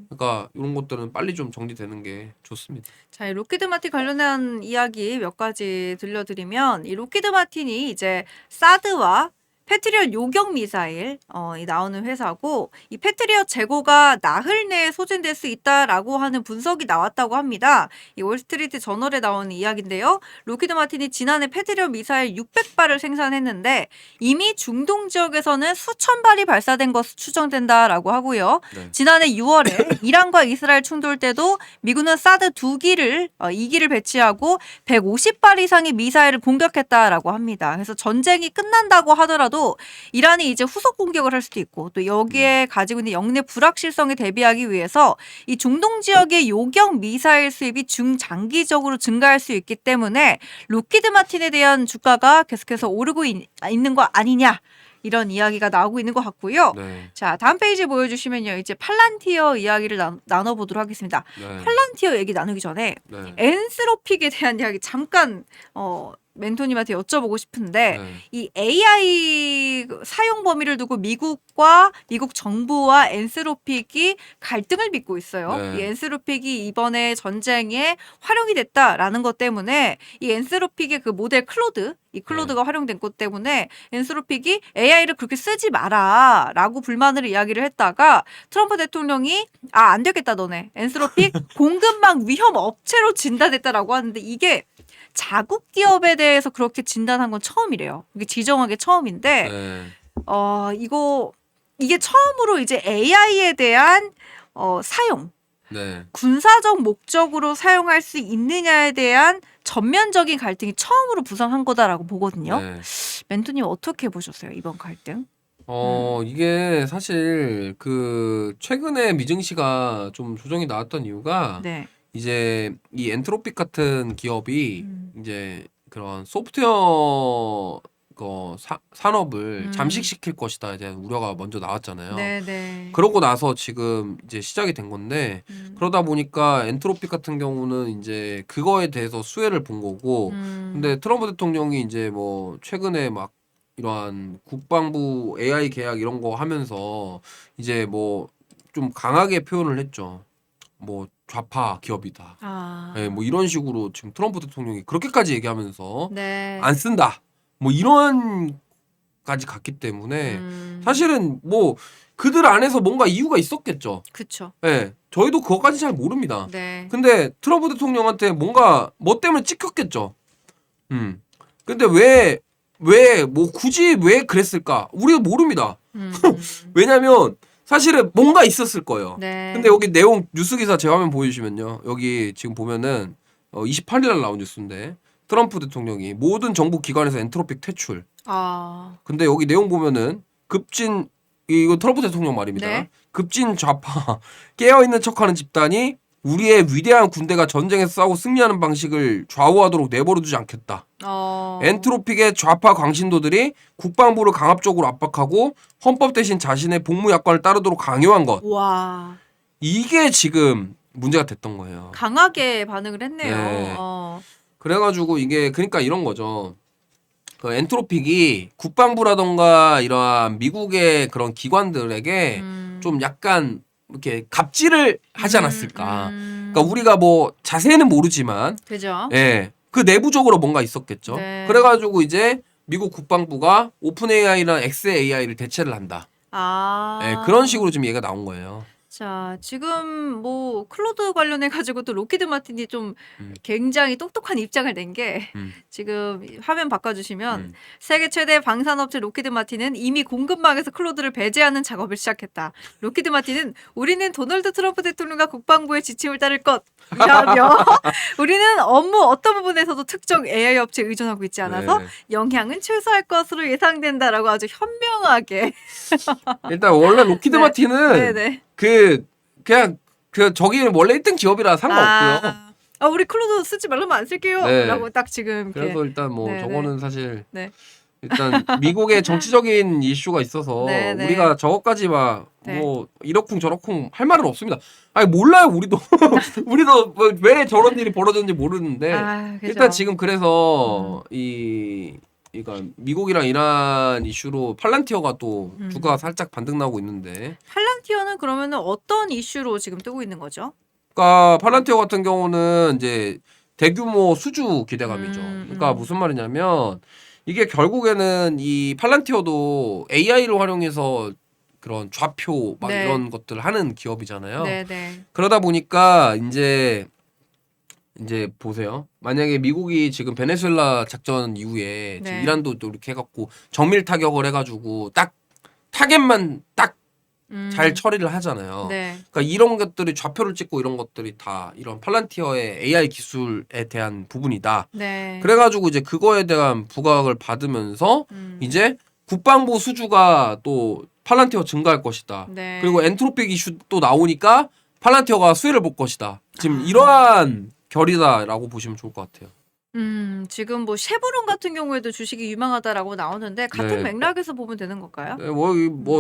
[SPEAKER 2] 그러니까 이런 것들은 빨리 좀 정리되는 게 좋습니다.
[SPEAKER 1] 자, 이 로키드 마틴 관련한 이야기 몇 가지 들려드리면 이 로키드 마틴이 이제 사드와 패트리엇 요격 미사일 이 나오는 회사고 이 패트리엇 재고가 나흘 내에 소진될 수 있다라고 하는 분석이 나왔다고 합니다. 이 월스트리트 저널에 나오는 이야기인데요. 로키드 마틴이 지난해 패트리엇 미사일 600발을 생산했는데 이미 중동 지역에서는 수천 발이 발사된 것으로 추정된다라고 하고요.
[SPEAKER 2] 네.
[SPEAKER 1] 지난해 6월에 이란과 이스라엘 충돌 때도 미군은 사드 2기를 배치하고 150발 이상의 미사일을 공격했다라고 합니다. 그래서 전쟁이 끝난다고 하더라도 이란이 이제 후속 공격을 할 수도 있고 또 여기에 가지고 있는 영내 불확실성에 대비하기 위해서 이 중동 지역의 요격 미사일 수입이 중장기적으로 증가할 수 있기 때문에 로키드 마틴에 대한 주가가 계속해서 오르고 있는 거 아니냐 이런 이야기가 나오고 있는 것 같고요.
[SPEAKER 2] 네.
[SPEAKER 1] 자, 다음 페이지 보여주시면요. 이제 팔란티어 이야기를 나눠보도록 하겠습니다.
[SPEAKER 2] 네.
[SPEAKER 1] 팔란티어 얘기 나누기 전에
[SPEAKER 2] 네.
[SPEAKER 1] 엔스로픽에 대한 이야기 잠깐 멘토님한테 여쭤보고 싶은데
[SPEAKER 2] 네.
[SPEAKER 1] 이 AI 사용 범위를 두고 미국 정부와 엔스로픽이 갈등을 빚고 있어요.
[SPEAKER 2] 네.
[SPEAKER 1] 이 엔스로픽이 이번에 전쟁에 활용이 됐다라는 것 때문에 이 엔스로픽의 그 모델 클로드 이 클로드가 활용된 것 때문에 엔스로픽이 AI를 그렇게 쓰지 마라라고 불만을 이야기를 했다가 트럼프 대통령이 안 되겠다 너네 엔스로픽 공급망 위험 업체로 진단했다라고 하는데 이게 자국 기업에 대해서 그렇게 진단한 건 처음이래요. 이게 지정한 게 처음인데
[SPEAKER 2] 네.
[SPEAKER 1] 이게 처음으로 이제 AI에 대한 사용
[SPEAKER 2] 네.
[SPEAKER 1] 군사적 목적으로 사용할 수 있느냐에 대한 전면적인 갈등이 처음으로 부상한 거다라고 보거든요.
[SPEAKER 2] 네.
[SPEAKER 1] 멘토님 어떻게 보셨어요 이번 갈등?
[SPEAKER 2] 이게 사실 그 최근에 미증시가 좀 조정이 나왔던 이유가
[SPEAKER 1] 네.
[SPEAKER 2] 이제 이 엔트로픽 같은 기업이
[SPEAKER 1] 음.
[SPEAKER 2] 이제 그런 소프트웨어 산업을
[SPEAKER 1] 음.
[SPEAKER 2] 잠식시킬 것이다에 대한 우려가 먼저 나왔잖아요.
[SPEAKER 1] 네네.
[SPEAKER 2] 그러고 나서 지금 이제 시작이 된 건데 그러다 보니까 엔트로픽 같은 경우는 이제 그거에 대해서 수혜를 본 거고 근데 트럼프 대통령이 이제 뭐 최근에 막 이러한 국방부 AI 계약 이런 거 하면서 이제 뭐 좀 강하게 표현을 했죠. 뭐 좌파 기업이다. 네, 뭐 이런 식으로 지금 트럼프 대통령이 그렇게까지 얘기하면서
[SPEAKER 1] 네.
[SPEAKER 2] 안 쓴다. 뭐 이런까지 갔기 때문에 사실은 뭐 그들 안에서 뭔가 이유가 있었겠죠.
[SPEAKER 1] 그쵸.
[SPEAKER 2] 예. 저희도 그것까지 잘 모릅니다.
[SPEAKER 1] 네.
[SPEAKER 2] 근데 트럼프 대통령한테 뭔가 뭐 때문에 찍혔겠죠. 근데 왜 뭐 굳이 왜 그랬을까? 우리도 모릅니다. 왜냐면 사실은 뭔가 있었을 거예요.
[SPEAKER 1] 네.
[SPEAKER 2] 근데 여기 내용 뉴스 기사 제 화면 보여주시면요. 여기 지금 보면은 28일 날 나온 뉴스인데 트럼프 대통령이 모든 정부 기관에서 엔트로픽 퇴출. 근데 여기 내용 보면은 급진 이거 트럼프 대통령 말입니다.
[SPEAKER 1] 네.
[SPEAKER 2] 급진 좌파 깨어 있는 척하는 집단이 우리의 위대한 군대가 전쟁에서 싸우고 승리하는 방식을 좌우하도록 내버려두지 않겠다. 엔트로픽의 좌파 광신도들이 국방부를 강압적으로 압박하고 헌법 대신 자신의 복무 약관을 따르도록 강요한 것.
[SPEAKER 1] 와.
[SPEAKER 2] 이게 지금 문제가 됐던 거예요.
[SPEAKER 1] 강하게 반응을 했네요.
[SPEAKER 2] 네. 그래가지고 이게 그러니까 이런 거죠. 그 엔트로픽이 국방부라던가 이러한 미국의 그런 기관들에게 좀 약간 이렇게 갑질을 하지 않았을까. 그러니까 우리가 뭐 자세히는 모르지만,
[SPEAKER 1] 그죠?
[SPEAKER 2] 예, 그 내부적으로 뭔가 있었겠죠.
[SPEAKER 1] 네.
[SPEAKER 2] 그래가지고 이제 미국 국방부가 오픈 AI랑 XAI를 대체를 한다. 예, 그런 식으로 지금 얘가 나온 거예요.
[SPEAKER 1] 자, 지금 뭐 클로드 관련해 가지고 또 로키드 마틴이 좀 굉장히 똑똑한 입장을 낸 게 지금 화면 바꿔주시면 세계 최대 방산업체 로키드 마틴은 이미 공급망에서 클로드를 배제하는 작업을 시작했다. 로키드 마틴은 우리는 도널드 트럼프 대통령과 국방부의 지침을 따를 것이라며 우리는 업무 어떤 부분에서도 특정 AI 업체에 의존하고 있지 않아서
[SPEAKER 2] 네.
[SPEAKER 1] 영향은 최소할 것으로 예상된다라고 아주 현명하게
[SPEAKER 2] 일단 원래 로키드
[SPEAKER 1] 네.
[SPEAKER 2] 마틴은
[SPEAKER 1] 네네.
[SPEAKER 2] 그냥 그 저기는 원래 1등 기업이라 상관없고요.
[SPEAKER 1] 우리 클로드 쓰지 말라면 안 쓸게요.
[SPEAKER 2] 네.
[SPEAKER 1] 라고 딱 지금 이렇게.
[SPEAKER 2] 그래서 일단 뭐
[SPEAKER 1] 네네.
[SPEAKER 2] 저거는 사실
[SPEAKER 1] 네.
[SPEAKER 2] 일단 미국의 정치적인 이슈가 있어서
[SPEAKER 1] 네네.
[SPEAKER 2] 우리가 저것까지 막
[SPEAKER 1] 네.
[SPEAKER 2] 뭐 이러쿵 저러쿵 할 말은 없습니다. 아니 몰라요 우리도 우리도 뭐 왜 저런 일이 벌어졌는지 모르는데
[SPEAKER 1] 그죠.
[SPEAKER 2] 일단 지금 그래서 이거 미국이랑 이란 이슈로 팔란티어가 또 주가가 살짝 반등 나오고 있는데
[SPEAKER 1] 팔란티어는 그러면은 어떤 이슈로 지금 뜨고 있는 거죠?
[SPEAKER 2] 그러니까 팔란티어 같은 경우는 이제 대규모 수주 기대감이죠. 그러니까 무슨 말이냐면 이게 결국에는 이 팔란티어도 AI를 활용해서 그런 좌표 막
[SPEAKER 1] 네.
[SPEAKER 2] 이런 것들을 하는 기업이잖아요.
[SPEAKER 1] 네네.
[SPEAKER 2] 그러다 보니까 이제 보세요. 만약에 미국이 지금 베네수엘라 작전 이후에 지금
[SPEAKER 1] 네.
[SPEAKER 2] 이란도 또 이렇게 해갖고 정밀 타격을 해가지고 딱 타겟만 딱 잘 처리를 하잖아요.
[SPEAKER 1] 네.
[SPEAKER 2] 그러니까 이런 것들이 좌표를 찍고 이런 것들이 다 이런 팔란티어의 AI 기술에 대한 부분이다.
[SPEAKER 1] 네.
[SPEAKER 2] 그래가지고 이제 그거에 대한 부각을 받으면서
[SPEAKER 1] 음.
[SPEAKER 2] 이제 국방부 수주가 또 팔란티어 증가할 것이다.
[SPEAKER 1] 네.
[SPEAKER 2] 그리고 엔트로픽 이슈 또 나오니까 팔란티어가 수혜를 볼 것이다. 지금 이러한 결이다라고 보시면 좋을 것 같아요.
[SPEAKER 1] 지금 뭐 쉐보론 같은 경우에도 주식이 유망하다라고 나오는데 같은
[SPEAKER 2] 네.
[SPEAKER 1] 맥락에서 보면 되는 걸까요?
[SPEAKER 2] 네, 뭐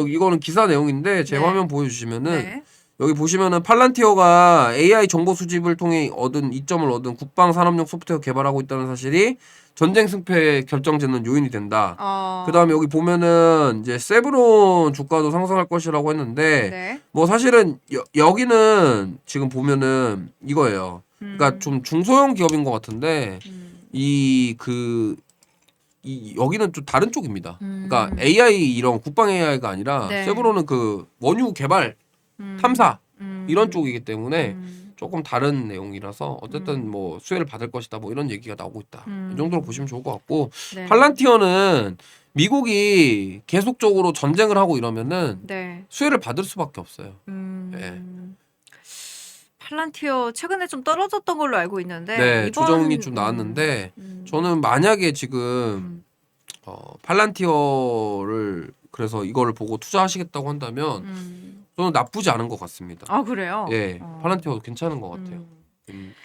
[SPEAKER 2] 이거는 기사 내용인데 제
[SPEAKER 1] 네.
[SPEAKER 2] 화면 보여주시면은
[SPEAKER 1] 네.
[SPEAKER 2] 여기 보시면은 팔란티어가 AI 정보 수집을 통해 이점을 얻은 국방 산업용 소프트웨어 개발하고 있다는 사실이 전쟁 승패에 결정짓는 요인이 된다. 그다음에 여기 보면은 이제 세브론 주가도 상승할 것이라고 했는데
[SPEAKER 1] 네.
[SPEAKER 2] 뭐 사실은 여기는 지금 보면은 이거예요. 그러니까 좀 중소형 기업인 것 같은데 여기는 좀 다른 쪽입니다. 그러니까 AI 이런 국방 AI가 아니라
[SPEAKER 1] 네.
[SPEAKER 2] 세브론은 그 원유 개발 탐사 이런 쪽이기 때문에 조금 다른 내용이라서 어쨌든 뭐 수혜를 받을 것이다 뭐 이런 얘기가 나오고 있다. 이 정도로 보시면 좋을 것 같고
[SPEAKER 1] 네.
[SPEAKER 2] 팔란티어는 미국이 계속적으로 전쟁을 하고 이러면은
[SPEAKER 1] 네.
[SPEAKER 2] 수혜를 받을 수밖에 없어요. 네.
[SPEAKER 1] 팔란티어 최근에 좀 떨어졌던 걸로 알고 있는데
[SPEAKER 2] 네,
[SPEAKER 1] 이번
[SPEAKER 2] 조정이 좀 나왔는데 저는 만약에 지금 팔란티어를 그래서 이거를 보고 투자하시겠다고 한다면 저는 나쁘지 않은 것 같습니다.
[SPEAKER 1] 그래요?
[SPEAKER 2] 예, 팔란티어도 괜찮은 것 같아요.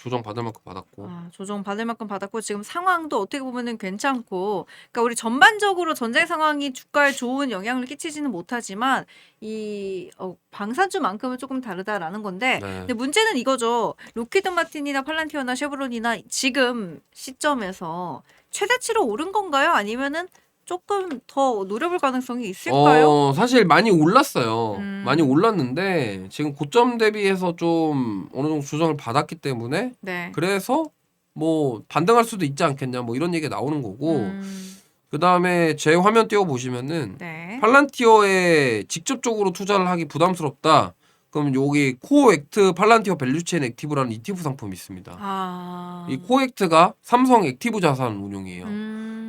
[SPEAKER 2] 조정 받을 만큼 받았고.
[SPEAKER 1] 조정 받을 만큼 받았고 지금 상황도 어떻게 보면은 괜찮고, 그러니까 우리 전반적으로 전쟁 상황이 주가에 좋은 영향을 끼치지는 못하지만 이 방산주만큼은 조금 다르다라는 건데,
[SPEAKER 2] 네.
[SPEAKER 1] 근데 문제는 이거죠. 로키드 마틴이나 팔란티어나 쉐브론이나 지금 시점에서 최대치로 오른 건가요? 아니면은 조금 더 노려볼 가능성이 있을까요?
[SPEAKER 2] 사실 많이 올랐어요. 많이
[SPEAKER 1] 음.
[SPEAKER 2] 올랐는데 지금 고점 대비해서 좀 어느 정도 조정을 받았기 때문에
[SPEAKER 1] 네.
[SPEAKER 2] 그래서 뭐 반등할 수도 있지 않겠냐 뭐 이런 얘기가 나오는 거고 그 다음에 제 화면 띄워 보시면은
[SPEAKER 1] 네.
[SPEAKER 2] 팔란티어에 직접적으로 투자를 하기 부담스럽다. 그럼 여기 코액트 팔란티어 밸류체인 액티브라는 ETF 상품이 있습니다. 이 코액트가 삼성 액티브 자산 운용이에요.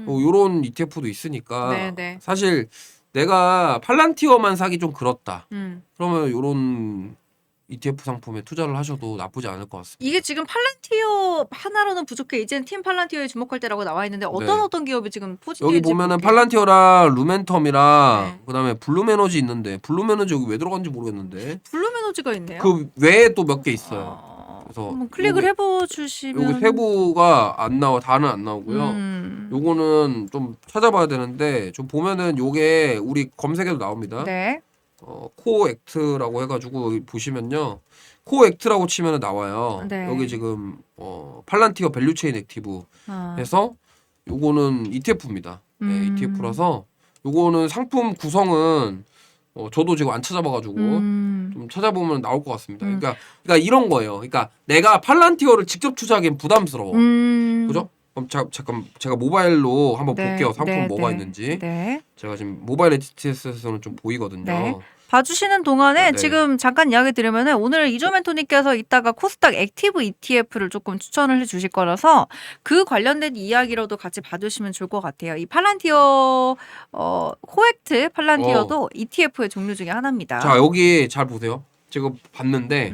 [SPEAKER 2] 요런 ETF도 있으니까
[SPEAKER 1] 네네.
[SPEAKER 2] 사실 내가 팔란티어만 사기 좀 그렇다. 그러면 요런 ETF 상품에 투자를 하셔도 나쁘지 않을 것 같습니다.
[SPEAKER 1] 이게 지금 팔란티어 하나로는 부족해. 이제는 팀 팔란티어에 주목할 때라고 나와 있는데 어떤 기업이 지금 포진되는지
[SPEAKER 2] 여기 보면은
[SPEAKER 1] 볼게요.
[SPEAKER 2] 팔란티어랑 루멘텀이랑
[SPEAKER 1] 네.
[SPEAKER 2] 그다음에 블루메너지 있는데 블루메너지 여기 왜 들어간지 모르겠는데
[SPEAKER 1] 블루메너지가 있네요.
[SPEAKER 2] 그 외에 또 몇 개 있어요. 그래서
[SPEAKER 1] 한번 클릭을 해보 주시면
[SPEAKER 2] 여기 세부가 안 나와 다는 안 나오고요.
[SPEAKER 1] 음.
[SPEAKER 2] 요거는 좀 찾아봐야 되는데 좀 보면은 요게 우리 검색에도 나옵니다.
[SPEAKER 1] 네.
[SPEAKER 2] 코액트라고 해가지고 여기 보시면요. 코액트라고 치면은 나와요.
[SPEAKER 1] 네.
[SPEAKER 2] 여기 지금 팔란티어 밸류체인 액티브 해서 요거는 ETF입니다. 네, ETF라서 요거는 상품 구성은 저도 지금 안 찾아봐가지고 좀 찾아보면 나올 것 같습니다. 그러니까 이런 거예요. 그러니까 내가 팔란티어를 직접 투자하기엔 부담스러워. 그죠? 그럼 잠깐 제가 모바일로 한번
[SPEAKER 1] 네,
[SPEAKER 2] 볼게요. 상품
[SPEAKER 1] 네,
[SPEAKER 2] 뭐가
[SPEAKER 1] 네.
[SPEAKER 2] 있는지.
[SPEAKER 1] 네.
[SPEAKER 2] 제가 지금 모바일 HTS에서는 좀 보이거든요.
[SPEAKER 1] 네. 봐주시는 동안에
[SPEAKER 2] 네.
[SPEAKER 1] 지금 잠깐 이야기 드리면은 오늘 이조멘토님께서 이따가 코스닥 액티브 ETF를 조금 추천을 해주실 거라서 그 관련된 이야기로도 같이 봐주시면 좋을 것 같아요. 이 팔란티어 코액트 팔란티어도 ETF의 종류 중에 하나입니다.
[SPEAKER 2] 자 여기 잘 보세요. 제가 봤는데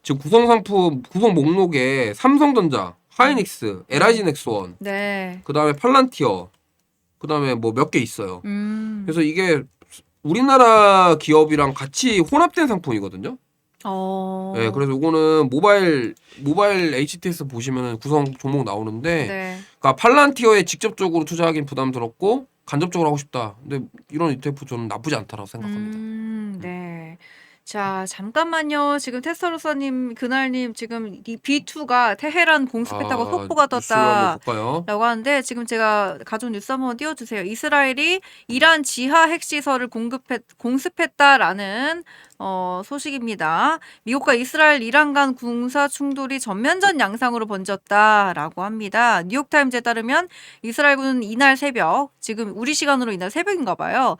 [SPEAKER 2] 지금 구성 목록에 삼성전자, 하이닉스, LIG 넥스원,
[SPEAKER 1] 네.
[SPEAKER 2] 그 다음에 팔란티어, 그 다음에 뭐 몇 개 있어요.
[SPEAKER 1] 음.
[SPEAKER 2] 그래서 이게 우리나라 기업이랑 같이 혼합된 상품이거든요. 네, 그래서 이거는 모바일 HTS 보시면은 구성 종목 나오는데,
[SPEAKER 1] 네.
[SPEAKER 2] 그러니까 팔란티어에 직접적으로 투자하긴 부담스럽고 간접적으로 하고 싶다. 근데 이런 ETF 저는 나쁘지 않다라고 생각합니다.
[SPEAKER 1] 네. 자, 잠깐만요. 지금 테스터로서님, 그날님 지금 이 B2가 테헤란 공습했다고 속보가
[SPEAKER 2] 뉴스를 한번
[SPEAKER 1] 떴다.
[SPEAKER 2] 볼까요?
[SPEAKER 1] 라고 하는데 지금 제가 가져온 뉴스 한번 띄워주세요. 이스라엘이 이란 지하 핵시설을 공습했다라는 소식입니다. 미국과 이스라엘, 이란 간 군사 충돌이 전면전 양상으로 번졌다라고 합니다. 뉴욕타임즈에 따르면 이스라엘군은 이날 새벽, 지금 우리 시간으로 이날 새벽인가 봐요.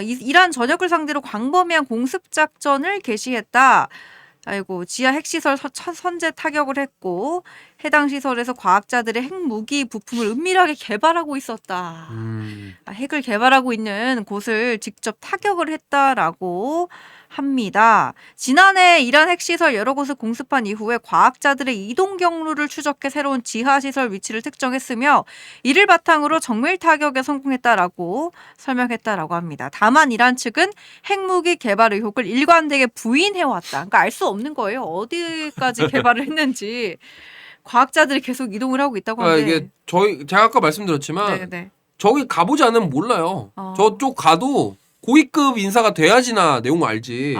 [SPEAKER 1] 이란 전역을 상대로 광범위한 공습 작전을 개시했다. 아이고, 지하 핵시설 선제 타격을 했고 해당 시설에서 과학자들의 핵무기 부품을 은밀하게 개발하고 있었다. 핵을 개발하고 있는 곳을 직접 타격을 했다라고 합니다. 지난해 이란 핵시설 여러 곳을 공습한 이후에 과학자들의 이동 경로를 추적해 새로운 지하시설 위치를 특정했으며 이를 바탕으로 정밀 타격에 성공했다라고 설명했다라고 합니다. 다만 이란 측은 핵무기 개발 의혹을 일관되게 부인해왔다. 그러니까 알 수 없는 거예요. 어디까지 개발을 했는지. 과학자들이 계속 이동을 하고 있다고
[SPEAKER 2] 그러니까
[SPEAKER 1] 하는데.
[SPEAKER 2] 이게 제가 아까 말씀드렸지만
[SPEAKER 1] 네.
[SPEAKER 2] 저기 가보지 않으면 몰라요. 저쪽 가도 고위급 인사가 돼야지나 내용을 알지.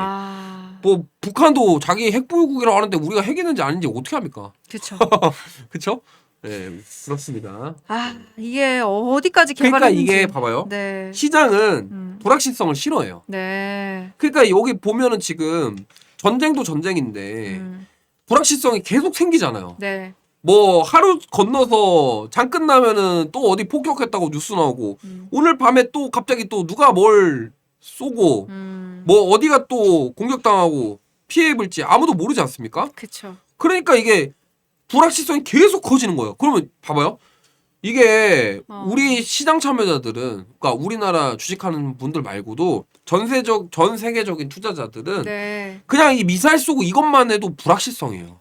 [SPEAKER 2] 뭐 북한도 자기 핵 보유국이라고 하는데 우리가 핵 있는지 아닌지 어떻게 합니까?
[SPEAKER 1] 그렇죠.
[SPEAKER 2] 그렇죠? 네, 그렇습니다.
[SPEAKER 1] 이게 어디까지
[SPEAKER 2] 그러니까
[SPEAKER 1] 개발했는지.
[SPEAKER 2] 이게 봐봐요.
[SPEAKER 1] 네.
[SPEAKER 2] 시장은 불확실성을 싫어해요.
[SPEAKER 1] 네.
[SPEAKER 2] 그러니까 여기 보면은 지금 전쟁도 전쟁인데 불확실성이 계속 생기잖아요.
[SPEAKER 1] 네.
[SPEAKER 2] 뭐 하루 건너서 장 끝나면은 또 어디 폭격했다고 뉴스 나오고 오늘 밤에 또 갑자기 또 누가 뭘 쏘고 뭐 어디가 또 공격당하고 피해 입을지 아무도 모르지 않습니까?
[SPEAKER 1] 그렇죠.
[SPEAKER 2] 그러니까 이게 불확실성이 계속 커지는 거예요. 그러면 봐봐요. 이게 우리 시장 참여자들은, 그러니까 우리나라 주식하는 분들 말고도 전 세계적인 투자자들은
[SPEAKER 1] 네.
[SPEAKER 2] 그냥 이 미사일 쏘고 이것만 해도 불확실성이에요.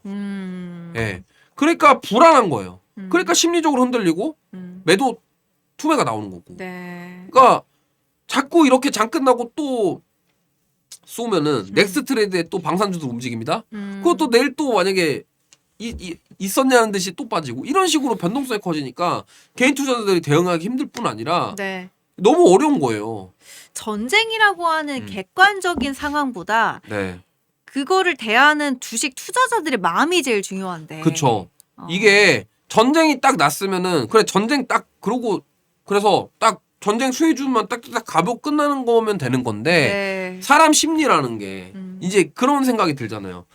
[SPEAKER 2] 예. 그러니까 불안한 거예요. 그러니까 심리적으로 흔들리고 매도 투매가 나오는 거고.
[SPEAKER 1] 네.
[SPEAKER 2] 그러니까 자꾸 이렇게 장 끝나고 또 쏘면은 넥스트 트레이드에 또 방산주도 움직입니다. 그것도 내일 또 만약에 있었냐는 듯이 또 빠지고 이런 식으로 변동성이 커지니까 개인 투자자들이 대응하기 힘들 뿐 아니라
[SPEAKER 1] 네.
[SPEAKER 2] 너무 어려운 거예요.
[SPEAKER 1] 전쟁이라고 하는 객관적인 상황보다
[SPEAKER 2] 네.
[SPEAKER 1] 그거를 대하는 주식 투자자들의 마음이 제일 중요한데.
[SPEAKER 2] 그쵸. 이게 전쟁이 딱 났으면은 그래 전쟁 딱 그러고 그래서 딱 전쟁 수혜주만 딱딱 가고 끝나는 거면 되는 건데
[SPEAKER 1] 네.
[SPEAKER 2] 사람 심리라는 게 이제 그런 생각이 들잖아요.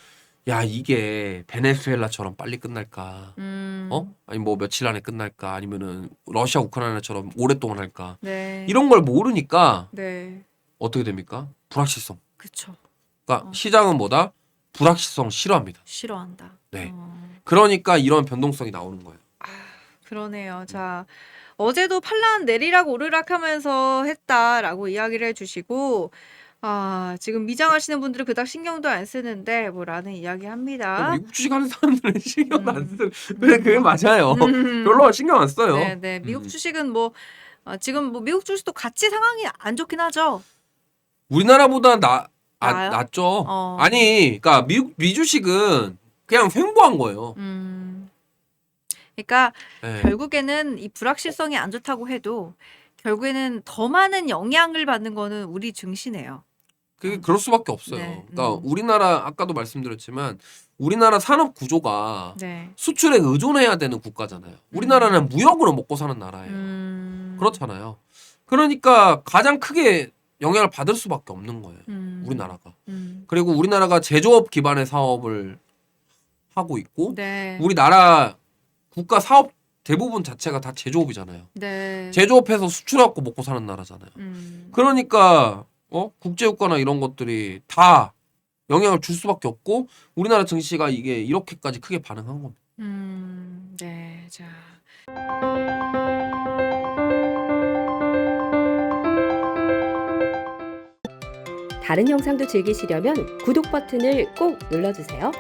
[SPEAKER 2] 야 이게 베네수엘라처럼 빨리 끝날까? 아니 뭐 며칠 안에 끝날까? 아니면은 러시아 우크라이나처럼 오랫동안 할까?
[SPEAKER 1] 네.
[SPEAKER 2] 이런 걸 모르니까
[SPEAKER 1] 네.
[SPEAKER 2] 어떻게 됩니까? 불확실성.
[SPEAKER 1] 그렇죠.
[SPEAKER 2] 그러니까 시장은 뭐다? 불확실성 싫어합니다.
[SPEAKER 1] 싫어한다.
[SPEAKER 2] 네. 그러니까 이런 변동성이 나오는 거예요.
[SPEAKER 1] 그러네요. 자, 어제도 팔란 내리락 오르락 하면서 했다라고 이야기를 해주시고, 지금 미장하시는 분들은 그닥 신경도 안 쓰는데 뭐라는 이야기 합니다.
[SPEAKER 2] 미국 주식하는 사람들은 신경 안 쓰는. 그게 맞아요. 별로 신경 안 써요.
[SPEAKER 1] 네. 미국 주식은 뭐 지금 뭐 미국 주식도 같이 상황이 안 좋긴 하죠.
[SPEAKER 2] 우리나라보다
[SPEAKER 1] 나아요?
[SPEAKER 2] 낫죠. 아니, 그러니까 미주식은 그냥 횡보한 거예요.
[SPEAKER 1] 그러니까
[SPEAKER 2] 네.
[SPEAKER 1] 결국에는 이 불확실성이 안 좋다고 해도 결국에는 더 많은 영향을 받는 거는 우리 증시네요.
[SPEAKER 2] 그럴 수밖에 없어요.
[SPEAKER 1] 네.
[SPEAKER 2] 그러니까 우리나라 아까도 말씀드렸지만 우리나라 산업 구조가
[SPEAKER 1] 네.
[SPEAKER 2] 수출에 의존해야 되는 국가잖아요. 우리나라는 무역으로 먹고 사는 나라예요. 그렇잖아요. 그러니까 가장 크게 영향을 받을 수밖에 없는 거예요. 우리나라가. 그리고 우리나라가 제조업 기반의 사업을 하고 있고
[SPEAKER 1] 네.
[SPEAKER 2] 우리나라 국가 사업 대부분 자체가 다 제조업이잖아요.
[SPEAKER 1] 네.
[SPEAKER 2] 제조업해서 수출해갖고 먹고 사는 나라잖아요. 그러니까 국제유가나 이런 것들이 다 영향을 줄 수밖에 없고 우리나라 증시가 이게 이렇게까지 크게 반응한 겁니다.
[SPEAKER 1] 네. 자.
[SPEAKER 3] 다른 영상도 즐기시려면 구독 버튼을 꼭 눌러주세요.